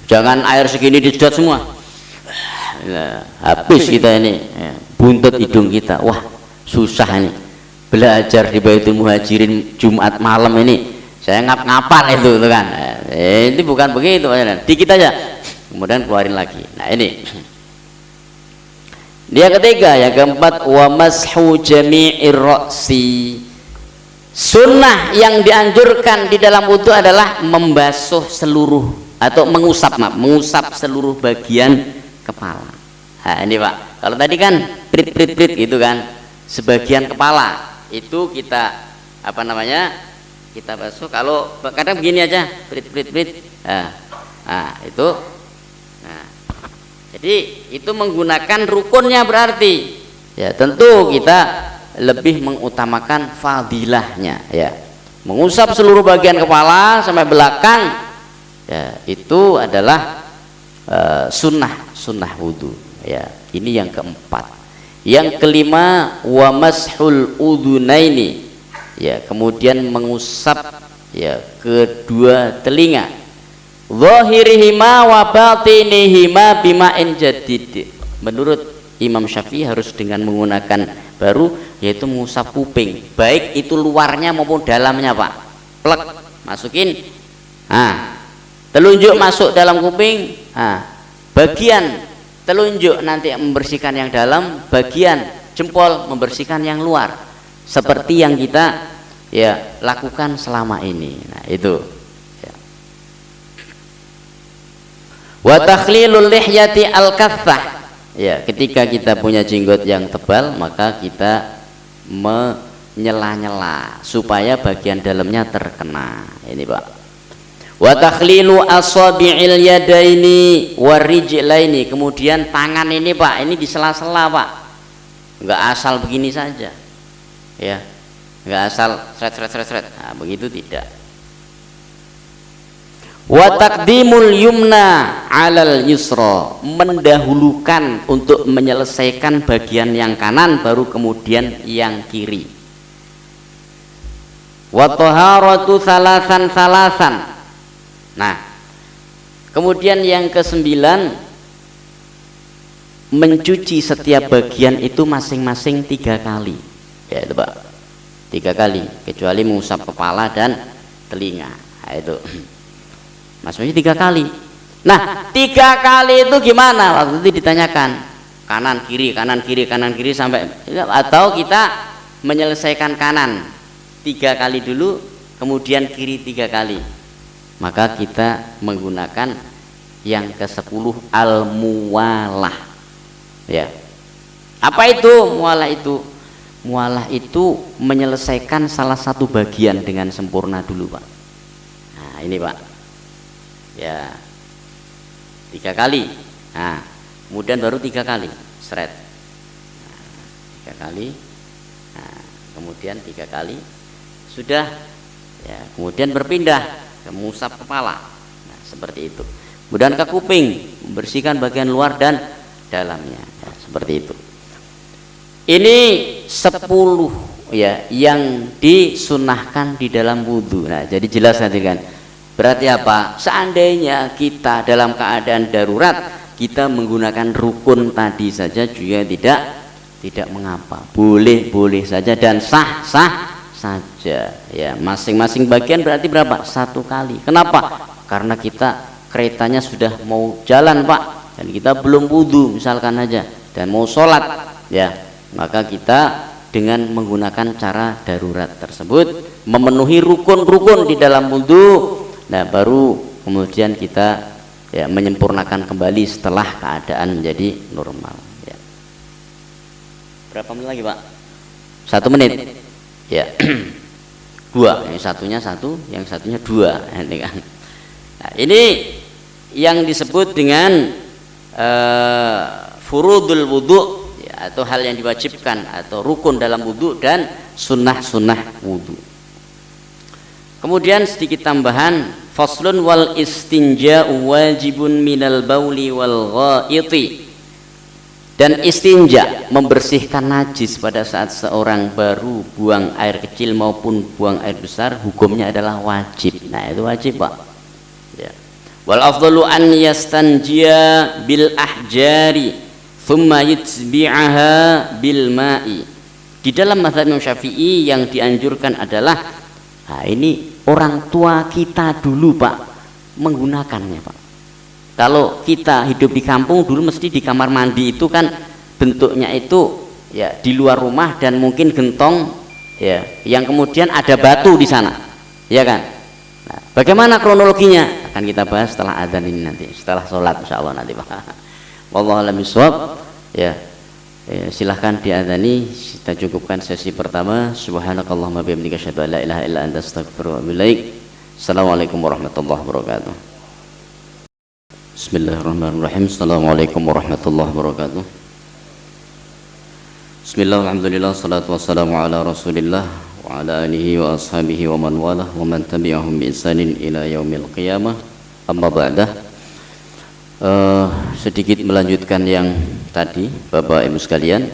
Jangan air segini disedot semua. Nah, habis kita ini, ya, buntut hidung kita. Wah, susah ini. Belajar di Baitul Muhajirin Jumat malam ini. Saya ngap-ngapan itu kan. Ini bukan begitu, dikit aja. Kemudian keluarin lagi. Nah, ini. Dia ketiga, yang keempat wa mashu jami'ir ra'si. Sunnah yang dianjurkan di dalam wudhu adalah membasuh seluruh atau mengusap seluruh bagian kepala. Nah, ini Pak. Kalau tadi kan prit gitu kan, sebagian kepala itu kita apa namanya? Kita basuh. Kalau kadang begini aja, prit. Nah, itu. Nah, jadi itu menggunakan rukunnya berarti. Ya, tentu kita lebih mengutamakan fadilahnya, ya. Mengusap seluruh bagian kepala sampai belakang, ya, itu adalah sunnah wudhu, ya. Ini yang keempat. Yang kelima wa mashul udhunaini, ya, kemudian mengusap, ya, kedua telinga, zahirihima wa batinihima bima'in jadid. Menurut Imam Syafi'i harus dengan menggunakan baru, yaitu mengusap kuping, baik itu luarnya maupun dalamnya, Pak. Plek, masukin, telunjuk masuk dalam kuping, bagian telunjuk nanti membersihkan yang dalam, bagian jempol membersihkan yang luar, seperti yang kita, ya, lakukan selama ini. Nah, itu, ya. Wa takhlilul lihyati al-kathah. Ya, ketika kita punya jenggot yang tebal, maka kita menyela-nyela supaya bagian dalamnya terkena. Ini, Pak. Wa takhlilu asabi'il yadaini warijlaini. Kemudian tangan ini, Pak, ini di sela-sela, Pak. Enggak asal begini saja. Ya. Enggak asal sret. Nah, begitu tidak. Wa taqdimul yumna 'alal yusra, mendahulukan untuk menyelesaikan bagian yang kanan baru kemudian yang kiri. Wa taharatu salasan. Nah, kemudian yang kesembilan, mencuci setiap bagian itu masing-masing 3 kali. Ya, itu, Pak. 3 kali, kecuali mengusap kepala dan telinga. Nah, itu. Maksudnya 3 kali. Nah, 3 kali itu gimana? Waktu itu ditanyakan kanan kiri sampai, atau kita menyelesaikan kanan 3 kali dulu, kemudian kiri 3 kali. Maka kita menggunakan yang ke-10 al-muwalah. Ya. Apa itu muwalah itu? Muwalah itu menyelesaikan salah satu bagian dengan sempurna dulu, Pak. Nah, ini, Pak. Ya, 3 kali. Nah, kemudian baru 3 kali seret. Nah, 3 kali. Nah, kemudian 3 kali sudah, ya, kemudian berpindah ke mengusap kepala. Nah, seperti itu. Kemudian ke kuping, membersihkan bagian luar dan dalamnya, ya, seperti itu. Ini 10, ya, yang disunahkan di dalam wudhu. Nah, jadi jelas nanti kan. Berarti apa? Seandainya kita dalam keadaan darurat, kita menggunakan rukun tadi saja juga tidak mengapa. Boleh saja dan sah saja. Ya, masing-masing bagian berarti berapa? 1 kali. Kenapa? Karena kita keretanya sudah mau jalan, Pak, dan kita belum wudhu misalkan aja, dan mau sholat, ya, maka kita dengan menggunakan cara darurat tersebut memenuhi rukun-rukun di dalam wudhu. Nah, baru kemudian kita, ya, menyempurnakan kembali setelah keadaan menjadi normal, ya. Berapa menit lagi, Pak? 1 menit, ya. 2, yang satunya 1, yang satunya 2, ini kan. Nah, ini yang disebut dengan furudul wudu, ya, atau hal yang diwajibkan atau rukun dalam wudu dan sunnah-sunnah wudu. Kemudian sedikit tambahan, faslun wal istinja'u wajibun minal bauli wal ghaiti. Dan istinja, membersihkan najis pada saat seorang baru buang air kecil maupun buang air besar, hukumnya adalah wajib. Nah, itu wajib, Pak. Ya. Wal afdalu an yastanjiya bil ahjari thumma yutbi'aha bil ma'i. Di dalam mazhab Imam Syafi'i yang dianjurkan adalah, nah ini orang tua kita dulu, Pak, menggunakannya, Pak. Kalau kita hidup di kampung dulu mesti di kamar mandi itu kan bentuknya itu ya di luar rumah dan mungkin gentong ya, yang kemudian ada batu di sana, ya kan. Nah, bagaimana kronologinya akan kita bahas setelah adzan ini nanti, setelah sholat insyaallah nanti, Pak. Wallahu a'lam bishawab. Ya, silahkan diadzani. Kita cukupkan sesi pertama. Subhanakallahumma bihamdika asyhadu an la ilaha illa anta astaghfiruka wa atubu ilaik. Assalamualaikum warahmatullahi wabarakatuh. Bismillahirrahmanirrahim. Assalamualaikum warahmatullahi wabarakatuh. Bismillah, alhamdulillah, salatu wassalamu ala rasulillah wa ala alihi wa ashabihi wa man walah wa man tabi'ahum bi ihsanin ila yaumil qiyamah. Amma ba'dah. Sedikit melanjutkan yang tadi, Bapak Ibu sekalian,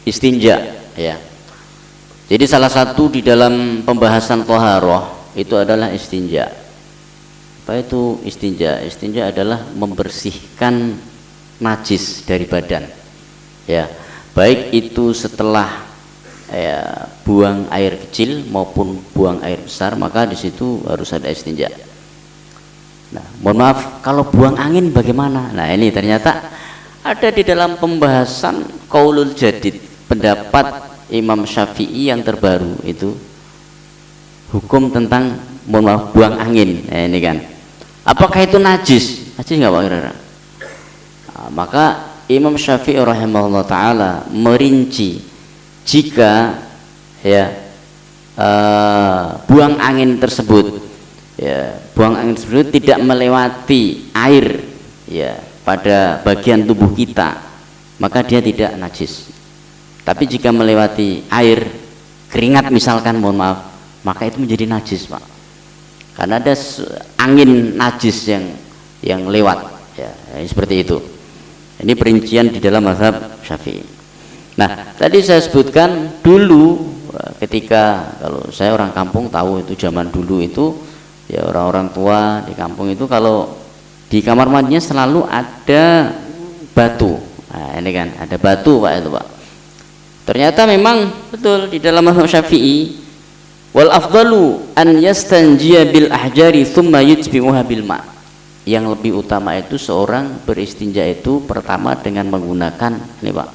istinja ya. Jadi salah satu di dalam pembahasan thaharah itu adalah istinja. Apa itu istinja? Istinja adalah membersihkan najis dari badan. Ya, baik itu setelah ya, buang air kecil maupun buang air besar, maka di situ harus ada istinja. Nah, mohon maaf, kalau buang angin bagaimana? Nah, ini ternyata ada di dalam pembahasan Qaulul Jadid, pendapat Imam Syafi'i yang terbaru itu hukum tentang mohon maaf buang angin. Nah, ini kan. Apakah itu najis? Najis nggak, Pak kira-kira? Nah, maka Imam Syafi'i rahimahullah taala merinci jika ya buang angin tersebut tidak melewati air ya pada bagian tubuh kita, maka dia tidak najis. Tapi jika melewati air, keringat misalkan, mohon maaf, maka itu menjadi najis, Pak. Karena ada angin najis yang lewat ya, seperti itu. Ini perincian di dalam mazhab Syafi'i. Nah, tadi saya sebutkan dulu ketika, kalau saya orang kampung tahu itu zaman dulu itu ya, orang-orang tua di kampung itu kalau di kamar mandinya selalu ada batu. Nah, ini kan ada batu, Pak, itu, Pak. Ternyata memang betul di dalam mazhab Syafi'i, wal afdalu an yastanjiya bil ahjari thumma yutbi'uha bil ma'. Yang lebih utama itu seorang beristinja itu pertama dengan menggunakan ini, Pak,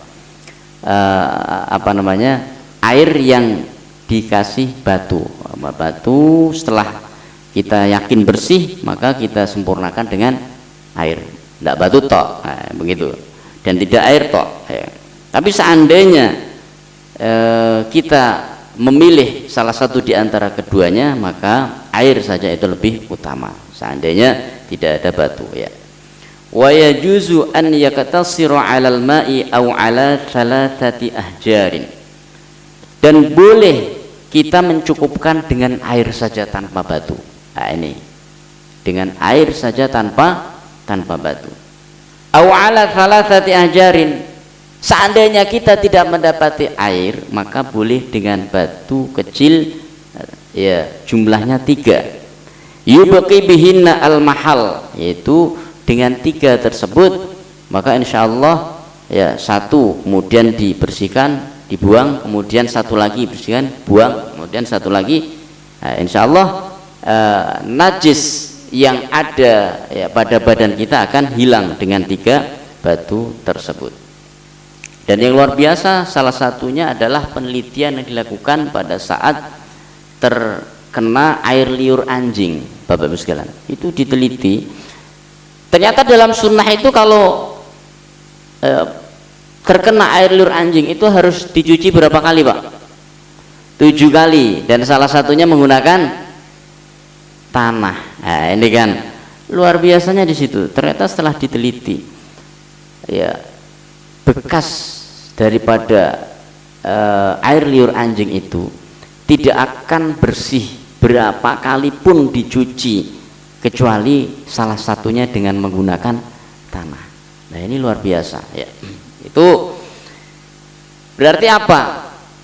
air yang dikasih batu. Setelah kita yakin bersih, maka kita sempurnakan dengan air, tidak batu tok, nah, begitu, dan tidak air tok ya. Tapi seandainya kita memilih salah satu di antara keduanya, maka air saja itu lebih utama seandainya tidak ada batu ya. Wa yajuzu an yaqtasiru 'alal ma'i aw 'ala thalathati ahjarin. Dan boleh kita mencukupkan dengan air saja tanpa batu. Nah, ini dengan air saja tanpa batu. Aw 'ala thalathati ahjarin. Seandainya kita tidak mendapati air, maka boleh dengan batu kecil ya, jumlahnya 3. Yubqi bihinna al mahal, yaitu dengan 3 tersebut maka insyaallah ya, 1 kemudian dibersihkan, dibuang, kemudian 1 lagi bersihkan, buang, kemudian 1 lagi, nah, insyaallah najis yang ada ya, pada badan kita akan hilang dengan 3 batu tersebut. Dan yang luar biasa salah satunya adalah penelitian yang dilakukan pada saat terkena air liur anjing, Bapak Ibu sekalian. Itu diteliti, ternyata dalam sunnah itu kalau terkena air liur anjing itu harus dicuci berapa kali, Pak? 7 kali, dan salah satunya menggunakan tanah. Nah, ini kan luar biasanya di situ. Ternyata setelah diteliti, ya, bekas daripada air liur anjing itu tidak akan bersih berapa kali pun dicuci, kecuali salah satunya dengan menggunakan tanah. Nah, ini luar biasa, ya. Itu berarti apa?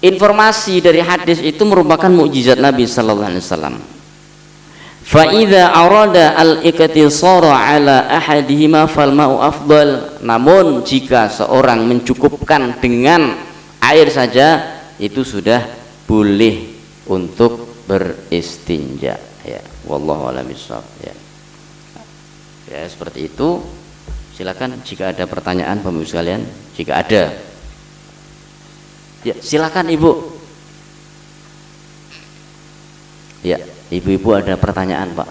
Informasi dari hadis itu merupakan mukjizat Nabi sallallahu alaihi wasallam. Fa idza arada al-iqtisara ala ahadihima fal ma'u afdal. Namun jika seorang mencukupkan dengan air saja, itu sudah boleh untuk beristinja, ya. Wallahu a'lam bishawab, ya. Ya, seperti itu. Silakan jika ada pertanyaan Bapak Ibu sekalian, jika ada. Ya, silakan Ibu. Ya, Ibu-ibu ada pertanyaan, Pak.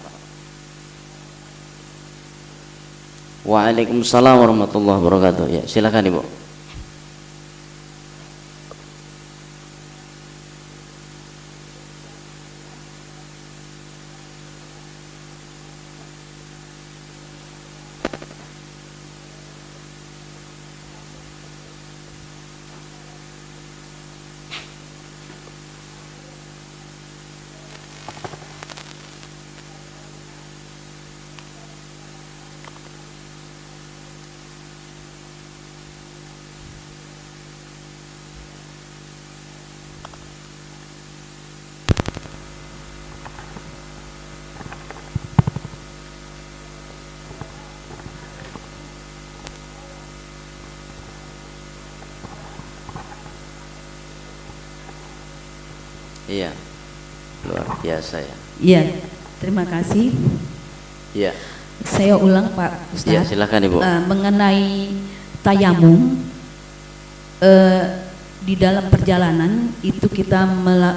Waalaikumsalam warahmatullahi wabarakatuh. Ya, silakan Ibu. Iya, luar biasa, ya. Iya, terima kasih. Iya. Saya ulang Pak Ustadz. Iya, silakan Ibu. Mengenai tayamum, di dalam perjalanan itu kita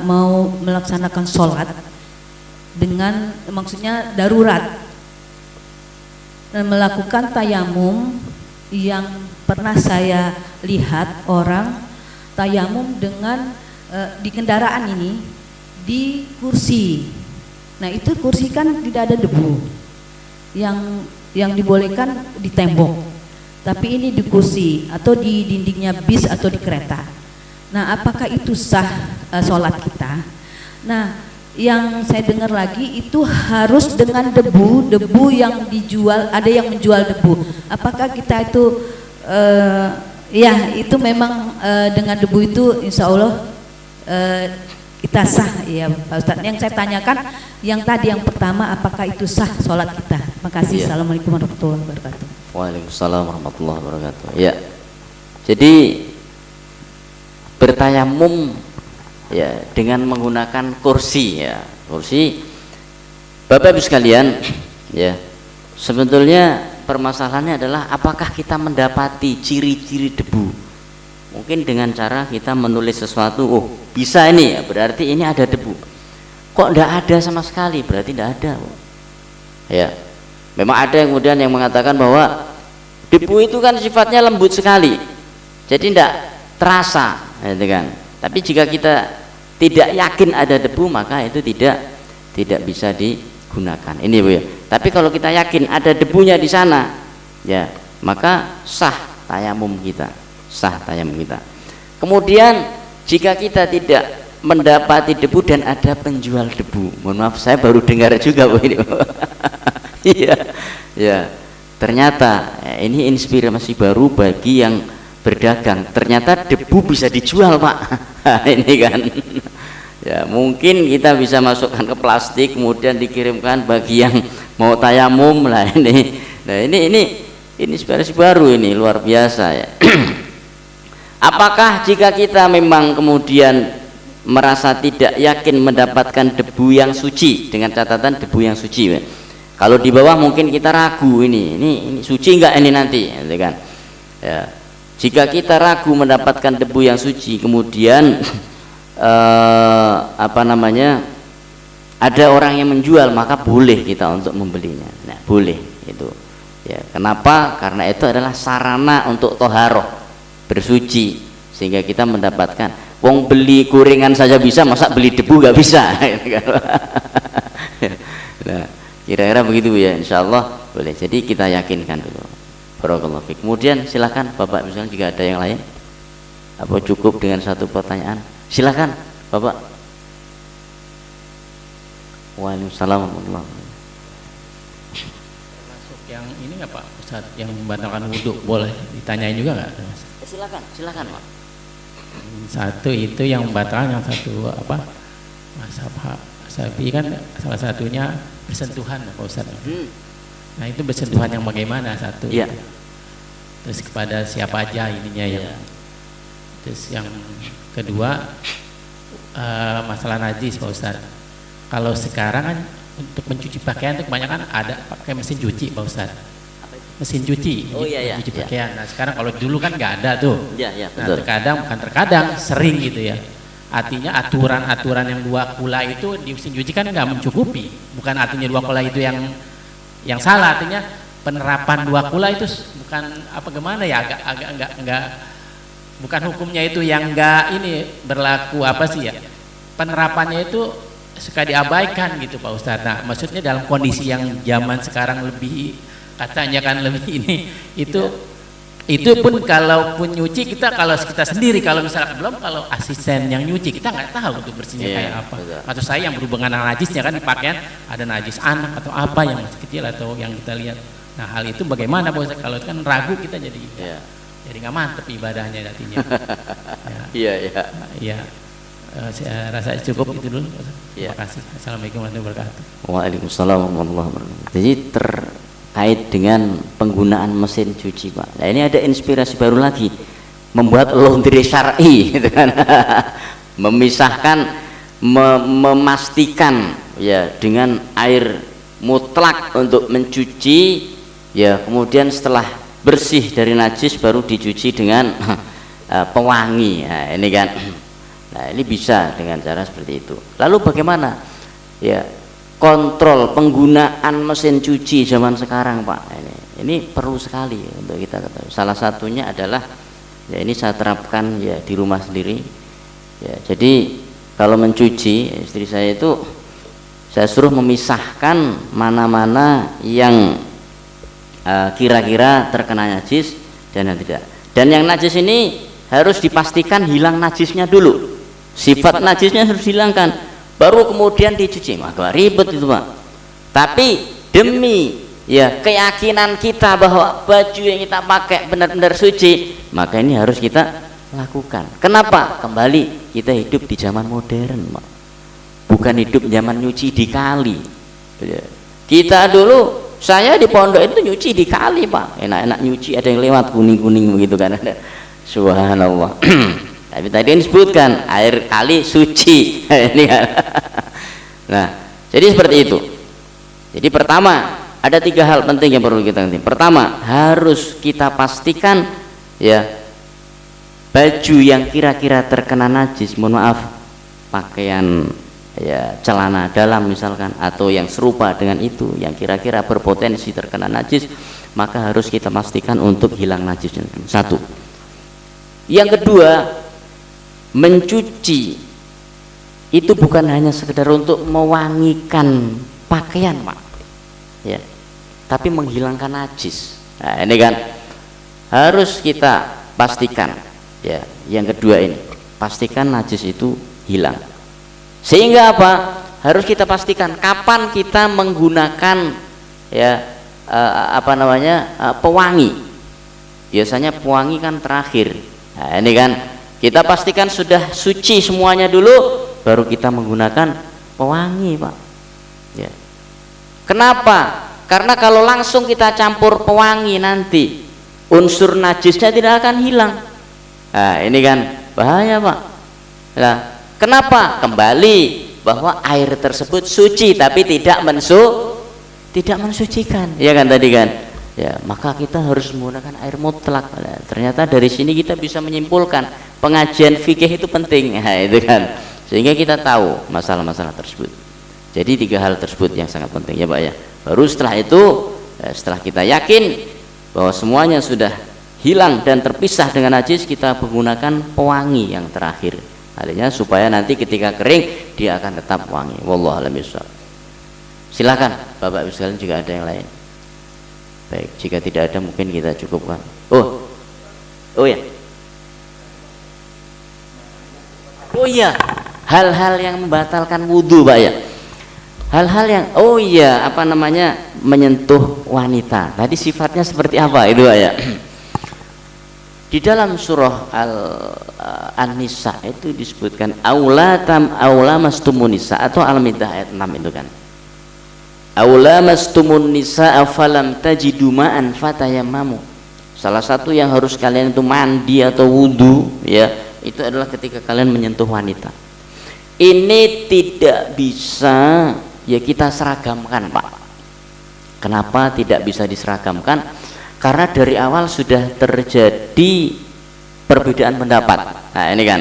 mau melaksanakan sholat dengan maksudnya darurat, melakukan tayamum. Yang pernah saya lihat orang tayamum dengan di kendaraan ini di kursi. Nah, itu kursi kan tidak ada debu. Yang dibolehkan di tembok. Tapi ini di kursi atau di dindingnya bis atau di kereta. Nah, apakah itu sah sholat kita? Nah, yang saya dengar lagi itu harus dengan debu yang dijual, ada yang menjual debu. Apakah kita itu ya itu memang dengan debu itu insya Allah kita sah, ya Pak Ustadz. Yang saya tanyakan yang tadi yang pertama, apakah itu sah sholat kita? Terima kasih. Ya. Assalamualaikum warahmatullahi wabarakatuh. Waalaikumsalam warahmatullahi wabarakatuh. Ya, jadi bertayamum, ya, dengan menggunakan kursi, ya, kursi. Bapak Ibu sekalian, ya, sebetulnya permasalahannya adalah apakah kita mendapati ciri-ciri debu. Mungkin dengan cara kita menulis sesuatu, oh bisa ini, ya, berarti ini ada debu. Kok tidak ada sama sekali, berarti tidak ada. Ya, memang ada yang kemudian yang mengatakan bahwa debu itu kan sifatnya lembut sekali, jadi tidak terasa, gitu kan. Tapi jika kita tidak yakin ada debu, maka itu tidak bisa digunakan. Ini Bu, ya. Tapi kalau kita yakin ada debunya di sana, ya, maka sah tayamum kita. Sah tayamum kita. Kemudian jika kita tidak mendapati debu dan ada penjual debu, mohon maaf saya baru dengar juga Bu ini. Iya, ya, ternyata ya, ini inspirasi baru bagi yang berdagang. Ternyata debu bisa dijual, Pak. Ini kan, ya, mungkin kita bisa masukkan ke plastik kemudian dikirimkan bagi yang mau tayamum lah ini. Nah, ini inspirasi baru, ini luar biasa, ya. Apakah jika kita memang kemudian merasa tidak yakin mendapatkan debu yang suci, dengan catatan debu yang suci, ya. Kalau di bawah mungkin kita ragu, ini suci enggak ini nanti, gitu kan. Ya. Jika kita ragu mendapatkan debu yang suci, kemudian ada orang yang menjual, maka boleh kita untuk membelinya. Nah, boleh itu. Ya, kenapa? Karena itu adalah sarana untuk toharoh, bersuci, sehingga kita mendapatkan. Wong beli gorengan saja bisa, masa beli debu nggak bisa? Nah, Kira-kira begitu ya, insya Allah boleh. Jadi kita yakinkan dulu. Barakallahu fiik. Kemudian silakan Bapak, misalnya jika ada yang lain. Apa cukup dengan satu pertanyaan? Silakan Bapak. Waalaikumsalam warahmatullahi wabarakatuh. Termasuk yang ini nggak Pak Ustaz, yang membatalkan wudhu, boleh ditanyain juga nggak? Silakan Pak. Satu itu yang membatalkan, yang satu apa? Mazhab Syafi'i kan salah satunya bersentuhan Pak Ustaz. Nah itu bersentuhan yang bagaimana satu? Iya. Terus kepada siapa aja ininya Iya. yang. Terus yang kedua masalah najis Pak Ustaz. Kalau sekarang kan untuk mencuci pakaian itu kebanyakan ada pakai mesin cuci Pak Ustaz. Mesin cuci, Oh, iya, cuci iya. pakaian. Nah sekarang kalau dulu kan nggak ada tuh. Iya, Nah betul. terkadang sering gitu ya. Artinya aturan-aturan yang 2 kula itu di mesin cuci kan nggak mencukupi. Bukan artinya 2 kula itu yang salah, artinya penerapan 2 kula itu bukan apa gimana ya, agak enggak, bukan hukumnya itu yang enggak ini berlaku apa sih ya, penerapannya itu suka diabaikan gitu Pak Ustadz. Nah maksudnya dalam kondisi yang zaman sekarang lebih katanya kan lebih ini itu pun kalaupun nyuci kalau kita sendiri, kalau misalnya belum, kalau asisten yang nyuci kita nggak tahu untuk bersihnya kayak apa. Betul. Maksud saya yang berhubungan dengan najisnya kan di pakaian ada najis anak atau apa yang masih kecil atau yang kita lihat. Nah hal itu bagaimana Pak Ustadz? Kalau kan ragu kita jadi nggak mantep ibadahnya artinya. Iya. Saya rasa cukup itu dulu. Terima kasih. Assalamualaikum warahmatullahi wabarakatuh. Waalaikumsalam warahmatullahi wabarakatuh. Jadi terkait dengan penggunaan mesin cuci Pak. Nah ini ada inspirasi baru lagi, membuat laundry syar'i gitu kan. Memisahkan, memastikan ya dengan air mutlak untuk mencuci ya, kemudian setelah bersih dari najis baru dicuci dengan pewangi. Nah ini kan, nah ini bisa dengan cara seperti itu. Lalu bagaimana ya kontrol penggunaan mesin cuci zaman sekarang Pak? Ini perlu sekali untuk kita ketahui. Salah satunya adalah ya ini saya terapkan ya di rumah sendiri ya. Jadi kalau mencuci, istri saya itu saya suruh memisahkan mana-mana yang kira-kira terkena najis dan yang tidak. Dan yang najis ini harus dipastikan hilang najisnya dulu. Sifat najisnya harus hilangkan, baru kemudian dicuci. Maka ribet itu Pak. Tapi demi ya keyakinan kita bahwa baju yang kita pakai benar-benar suci, maka ini harus kita lakukan. Kenapa? Kembali kita hidup di zaman modern Pak. Bukan hidup zaman nyuci di kali. Kita dulu, saya di pondok itu nyuci di kali Pak. Enak-enak nyuci, ada yang lewat kuning-kuning begitu kan. Subhanallah. Tapi tadi disebutkan air kali suci. Ini kan. Nah, jadi seperti itu. Jadi pertama ada 3 hal penting yang perlu kita ngerti. Pertama, harus kita pastikan ya baju yang kira-kira terkena najis, mohon maaf, pakaian ya celana dalam misalkan, atau yang serupa dengan itu yang kira-kira berpotensi terkena najis, maka harus kita pastikan untuk hilang najisnya. Satu. Yang kedua, mencuci itu bukan hanya sekedar untuk mewangikan pakaian Pak ya, tapi menghilangkan najis. Nah ini kan harus kita pastikan ya. Yang kedua ini, pastikan najis itu hilang. Sehingga apa? Harus kita pastikan kapan kita menggunakan ya pewangi. Biasanya pewangi kan terakhir. Nah ini kan kita pastikan sudah suci semuanya dulu, baru kita menggunakan pewangi Pak ya. Kenapa? Karena kalau langsung kita campur pewangi, nanti unsur najisnya tidak akan hilang. Nah ini kan bahaya Pak. Nah kenapa? Kembali bahwa air tersebut suci tapi tidak mensucikan, ya kan tadi kan ya. Maka kita harus menggunakan air mutlak. Nah, ternyata dari sini kita bisa menyimpulkan pengajian fikih itu penting. Nah, itu kan, sehingga kita tahu masalah-masalah tersebut. Jadi 3 hal tersebut yang sangat penting ya Pak ya. Baru setelah itu setelah kita yakin bahwa semuanya sudah hilang dan terpisah dengan najis, kita menggunakan pewangi yang terakhir. Artinya supaya nanti ketika kering dia akan tetap wangi. Wallahu a'lam bishawab. Silakan Bapak Ibu sekalian, jika ada yang lain. Baik, jika tidak ada mungkin kita cukupkan. Oh ya. Oh iya, hal-hal yang membatalkan wudhu, Pak ya. Hal-hal yang menyentuh wanita. Tadi sifatnya seperti apa itu, Pak ya? Di dalam surah An-Nisa itu disebutkan aula mastumun nisa atau Al-Maidah ayat 6 itu kan. Aula mastumun nisa afalam tajidu ma'an fatayammamu. Salah satu yang harus kalian itu mandi atau wudu ya, itu adalah ketika kalian menyentuh wanita. Ini tidak bisa ya kita seragamkan, Pak. Kenapa tidak bisa diseragamkan? Karena dari awal sudah terjadi perbedaan pendapat. Nah ini kan,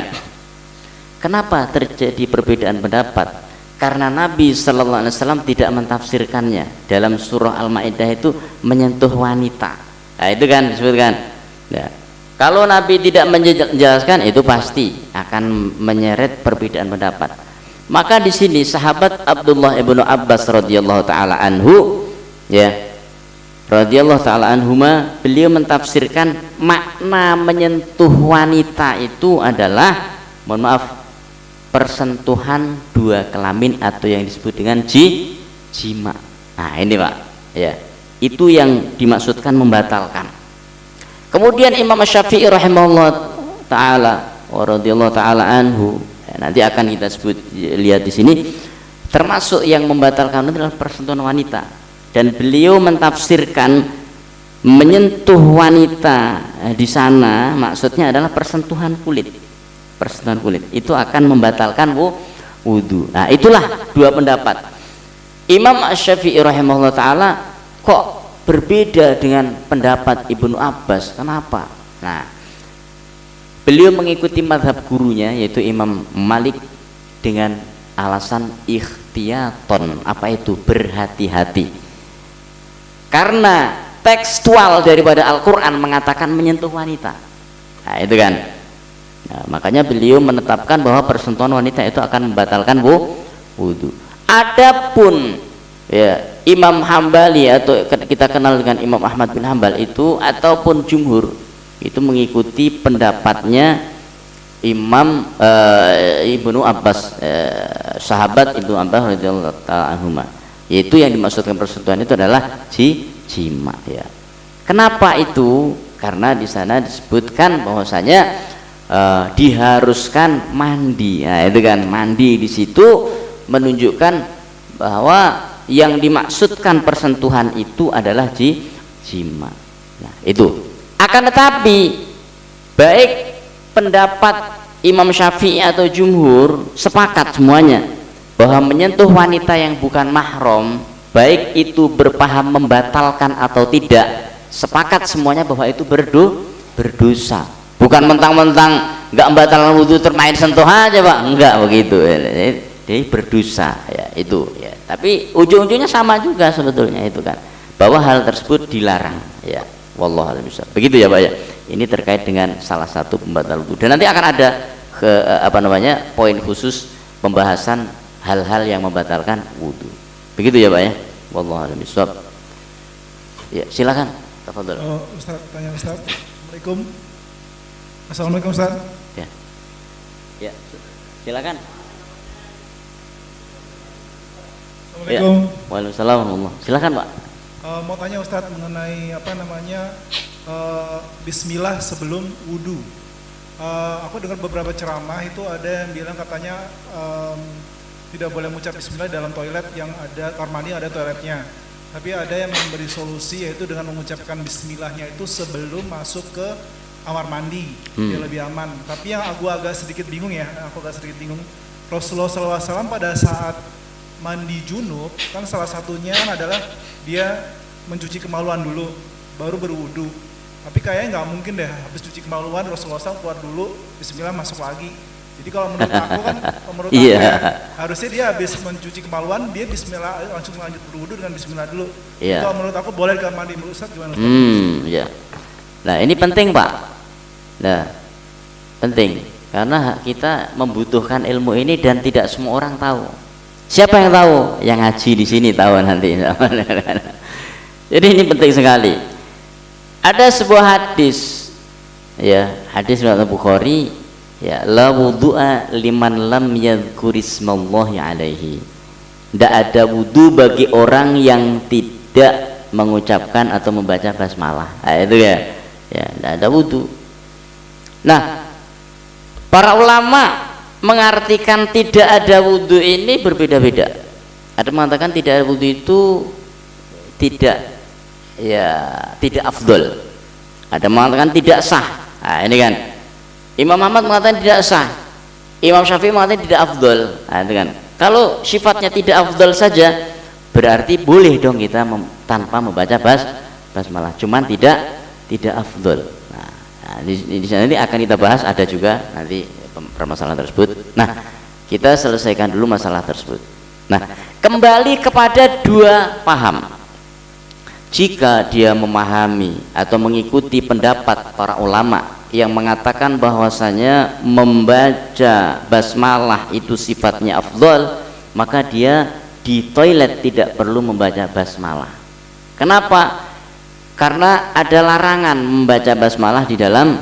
kenapa terjadi perbedaan pendapat? Karena Nabi Sallallahu Alaihi Wasallam tidak mentafsirkannya. Dalam surah Al-Maidah itu menyentuh wanita. Nah itu kan disebutkan. Nah, kalau Nabi tidak menjelaskan, itu pasti akan menyeret perbedaan pendapat. Maka di sini sahabat Abdullah ibnu Abbas radhiyallahu taala anhu, ya, radhiyallahu taala anhuma, beliau mentafsirkan makna menyentuh wanita itu adalah, mohon maaf, persentuhan dua kelamin atau yang disebut dengan jima. Nah ini Pak, ya, itu yang dimaksudkan membatalkan. Kemudian Imam Syafi'i rahimahullah taala wa radhiyallahu taala anhu, ya, nanti akan kita lihat di sini, termasuk yang membatalkan adalah persentuhan wanita, dan beliau mentafsirkan menyentuh wanita di sana maksudnya adalah persentuhan kulit. Persentuhan kulit itu akan membatalkan wudu. Nah itulah dua pendapat. Imam Syafi'i rahimahullah taala kok berbeda dengan pendapat Ibnu Abbas. Kenapa? Nah, beliau mengikuti mazhab gurunya yaitu Imam Malik dengan alasan ikhtiyaton. Apa itu? Berhati-hati. Karena tekstual daripada Al-Quran mengatakan menyentuh wanita. Nah itu kan. Nah, makanya beliau menetapkan bahwa persentuhan wanita itu akan membatalkan wudu. Adapun ya Imam Hambali atau kita kenal dengan Imam Ahmad bin Hambal itu ataupun jumhur itu mengikuti pendapatnya Imam Ibnu Abbas, sahabat Ibnu Abbas radhiyallahu ta'ala anhuma, yaitu yang dimaksudkan persentuhan itu adalah jima ya. Kenapa itu? Karena di sana disebutkan bahwasanya diharuskan mandi. Nah itu kan, mandi di situ menunjukkan bahwa yang dimaksudkan persentuhan itu adalah jima. Nah itu. Akan tetapi baik pendapat Imam Syafi'i atau jumhur sepakat semuanya bahwa menyentuh wanita yang bukan mahram, baik itu berpaham membatalkan atau tidak, sepakat semuanya bahwa itu berdosa. Bukan mentang-mentang nggak membatalkan wudhu termain sentuh aja, Pak, enggak begitu. Jadi berdosa ya itu ya. Tapi ujung-ujungnya sama juga sebetulnya itu kan, bahwa hal tersebut dilarang ya. Wallahu a'lam bishawab. Begitu ya, Pak ya. Ini terkait dengan salah satu pembatal wudhu. Dan nanti akan ada poin khusus pembahasan hal-hal yang membatalkan wudhu. Begitu ya, Pak ya. Wallahu a'lam bishawab. Ya, silakan. Tafadhol. Ustaz, tanya Ustaz. Assalamualaikum. Assalamualaikum Ustaz. Ya. Ya, silakan. Assalamualaikum. Ya. Waalaikumsalam warahmatullahi. Silakan, Pak. Mau tanya Ustaz mengenai Bismillah sebelum wudhu. Aku dengar beberapa ceramah itu ada yang bilang katanya tidak boleh mengucap Bismillah dalam toilet yang ada kamar mandi ada toiletnya. Tapi ada yang memberi solusi yaitu dengan mengucapkan Bismillahnya itu sebelum masuk ke kamar mandi, dia lebih aman. Tapi yang aku agak sedikit bingung ya, Rasulullah SAW pada saat mandi junub kan salah satunya adalah dia mencuci kemaluan dulu, baru berwudu. Tapi kayaknya nggak mungkin deh habis cuci kemaluan Rasulullah SAW keluar dulu, Bismillah masuk lagi. Jadi kalau menurut aku kan, menurut aku ya, harusnya dia habis mencuci kemaluan dia Bismillah langsung lanjut berwudu dengan Bismillah dulu. Kalau menurut aku boleh ke mandi menurut Ustaz gimana Ustaz? Ya. Nah ini penting Pak. Nah penting karena kita membutuhkan ilmu ini dan tidak semua orang tahu. Siapa yang tahu? Yang ngaji di sini tahu nanti. Jadi ini penting sekali. Ada sebuah hadis, ya, hadis riwayat Bukhari, ya, la wudu'a liman lam yadhkurismallahi alaihi. Tidak ada wudu bagi orang yang tidak mengucapkan atau membaca basmalah. Nah, itu ya, tidak ada wudu. Nah, para ulama mengartikan tidak ada wudhu ini berbeda-beda. Ada mengatakan tidak ada wudhu itu tidak afdol. Ada mengatakan tidak sah. Nah, ini kan Imam Ahmad mengatakan tidak sah, Imam Syafi'i mengatakan tidak afdol. Nah, itu kan kalau sifatnya tidak afdol saja berarti boleh dong kita tanpa membaca basmalah, cuman tidak afdol. Nah, di sana ini akan kita bahas, ada juga nanti permasalahan tersebut. Nah, kita selesaikan dulu masalah tersebut. Nah, kembali kepada dua paham. Jika dia memahami atau mengikuti pendapat para ulama yang mengatakan bahwasanya membaca basmalah itu sifatnya afdol, maka dia di toilet tidak perlu membaca basmalah. Kenapa? Karena ada larangan membaca basmalah di dalam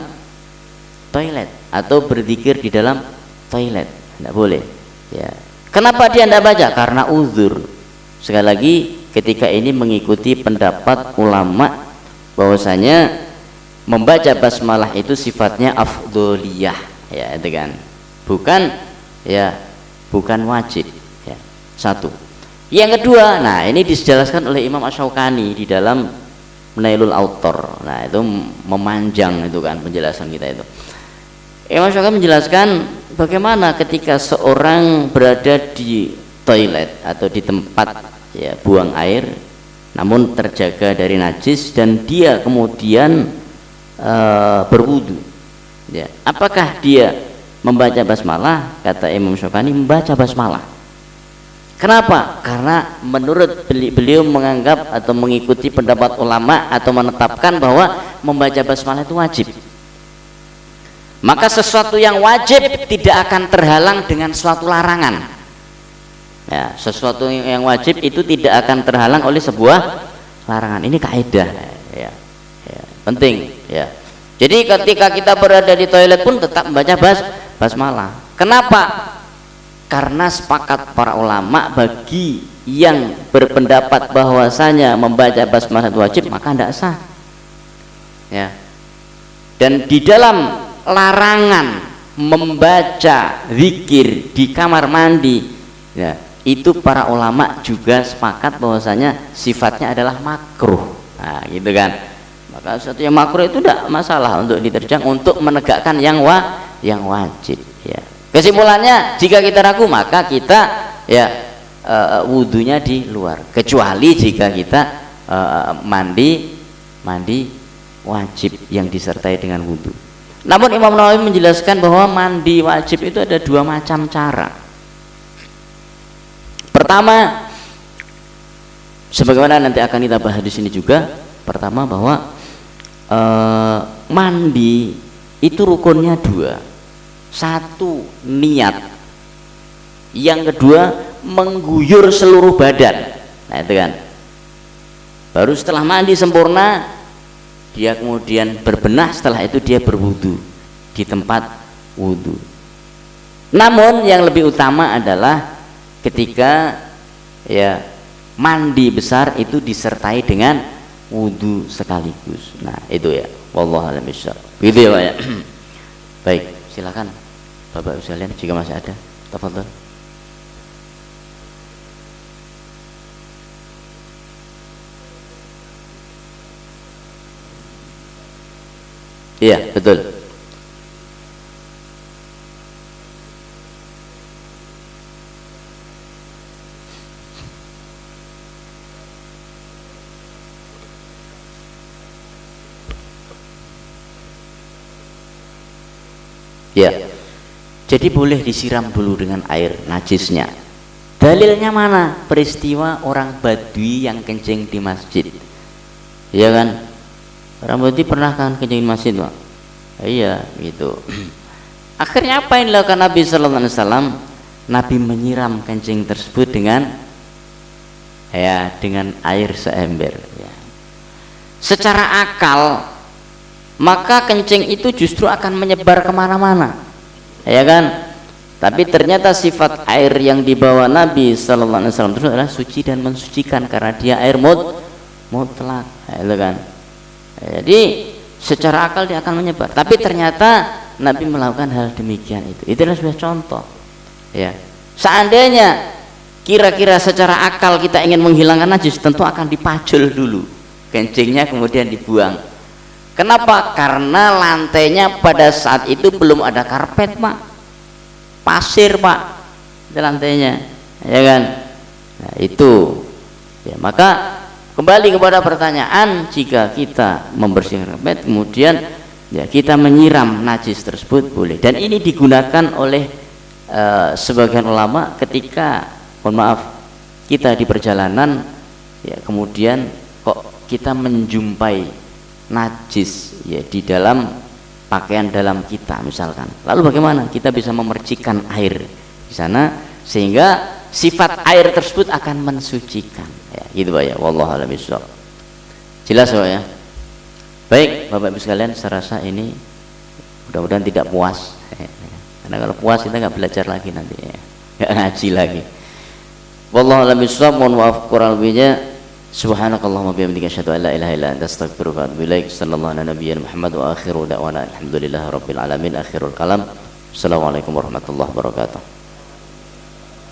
toilet atau berzikir di dalam toilet, tidak boleh. Ya. Kenapa dia tidak baca? Karena uzur. Sekali lagi, ketika ini mengikuti pendapat ulama bahwasanya membaca basmalah itu sifatnya afdoliyah, ya itu kan, bukan wajib. Ya. Satu. Yang kedua, nah ini dijelaskan oleh Imam Asy-Syaukani di dalam Nailul Autor. Nah itu memanjang itu kan penjelasan kita itu. Imam Syaukani menjelaskan bagaimana ketika seorang berada di toilet atau di tempat ya buang air, namun terjaga dari najis dan dia kemudian berwudu. Ya, apakah dia membaca basmalah? Kata Imam Syaukani, membaca basmalah. Kenapa? Karena menurut beliau menganggap atau mengikuti pendapat ulama atau menetapkan bahwa membaca basmalah itu wajib. Maka sesuatu yang wajib tidak akan terhalang dengan suatu larangan. Ya, sesuatu yang wajib itu tidak akan terhalang oleh sebuah larangan. Ini kaidah, ya, penting. Ya. Jadi ketika kita berada di toilet pun tetap membaca basmalah. Kenapa? Karena sepakat para ulama bagi yang berpendapat bahwasanya membaca basmalah itu wajib maka tidak sah. Ya. Dan di dalam larangan membaca zikir di kamar mandi, ya, itu para ulama juga sepakat bahwasanya sifatnya adalah makruh. Nah, gitu kan. Maka sesuatu yang makruh itu tidak masalah untuk diterjang untuk menegakkan yang wajib. Ya. Kesimpulannya, jika kita ragu maka kita wudunya di luar, kecuali jika kita mandi wajib yang disertai dengan wudu. Namun Imam Nawawi menjelaskan bahwa mandi wajib itu ada dua macam cara. Pertama, sebagaimana nanti akan kita bahas di sini juga. Pertama bahwa mandi itu rukunnya dua. Satu, niat. Yang kedua, mengguyur seluruh badan. Nah itu kan. Baru setelah mandi sempurna, dia kemudian berbenah, setelah itu dia berwudu di tempat wudu. Namun yang lebih utama adalah ketika ya mandi besar itu disertai dengan wudu sekaligus. Nah itu ya, wallahu a'lam bishawab. Gitu ya Pak ya. Baik, silakan Bapak sekalian jika masih ada, tafadhol. Iya, betul. Ya. Jadi boleh disiram dulu dengan air najisnya. Dalilnya mana? Peristiwa orang Badui yang kencing di masjid. Iya kan? Orang Badui pernah kan kencing di masjid, Pak? Iya, gitu. Akhirnya apa yang dilakukan Nabi sallallahu alaihi wasallam? Nabi menyiram kencing tersebut dengan air seember ya. Secara akal maka kencing itu justru akan menyebar kemana-mana ya kan, tapi ternyata sifat air yang dibawa Nabi sallallahu alaihi wasallam itu adalah suci dan mensucikan karena dia air mutlak ya kan. Jadi secara akal dia akan menyebar, tapi ternyata Nabi melakukan hal demikian itu adalah sebuah contoh ya. Seandainya kira-kira secara akal kita ingin menghilangkan najis, tentu akan dipacul dulu kencingnya kemudian dibuang. Kenapa? Karena lantainya pada saat itu belum ada karpet Pak, pasir Pak itu lantainya ya kan. Nah itu ya, maka kembali kepada pertanyaan, jika kita membersihkan karpet kemudian ya kita menyiram najis tersebut boleh, dan ini digunakan oleh sebagian ulama ketika kita di perjalanan ya, kemudian kok kita menjumpai najis ya di dalam pakaian dalam kita misalkan, lalu bagaimana kita bisa memercikan air di sana sehingga sifat air tersebut akan mensucikan ya, gitu Pak ya. Wallahu a'lam bishawab. Jelas Pak ya. Baik Bapak Ibu sekalian, saya rasa ini mudah-mudahan tidak puas karena kalau puas kita nggak belajar lagi nanti ya, nggak ngaji lagi. Wallahu a'lam bishawab. Mohon maaf kurang lebihnya. Subhanakallahumma bihamdika asyhadu an la ilaha illa anta astaghfiruka wa atubu ilaik. Sallallahu ala nabiyyina Muhammad wa akhiru da'wana alhamdulillahi rabbil alamin. Akhirul kalam. Assalamualaikum warahmatullahi wabarakatuh.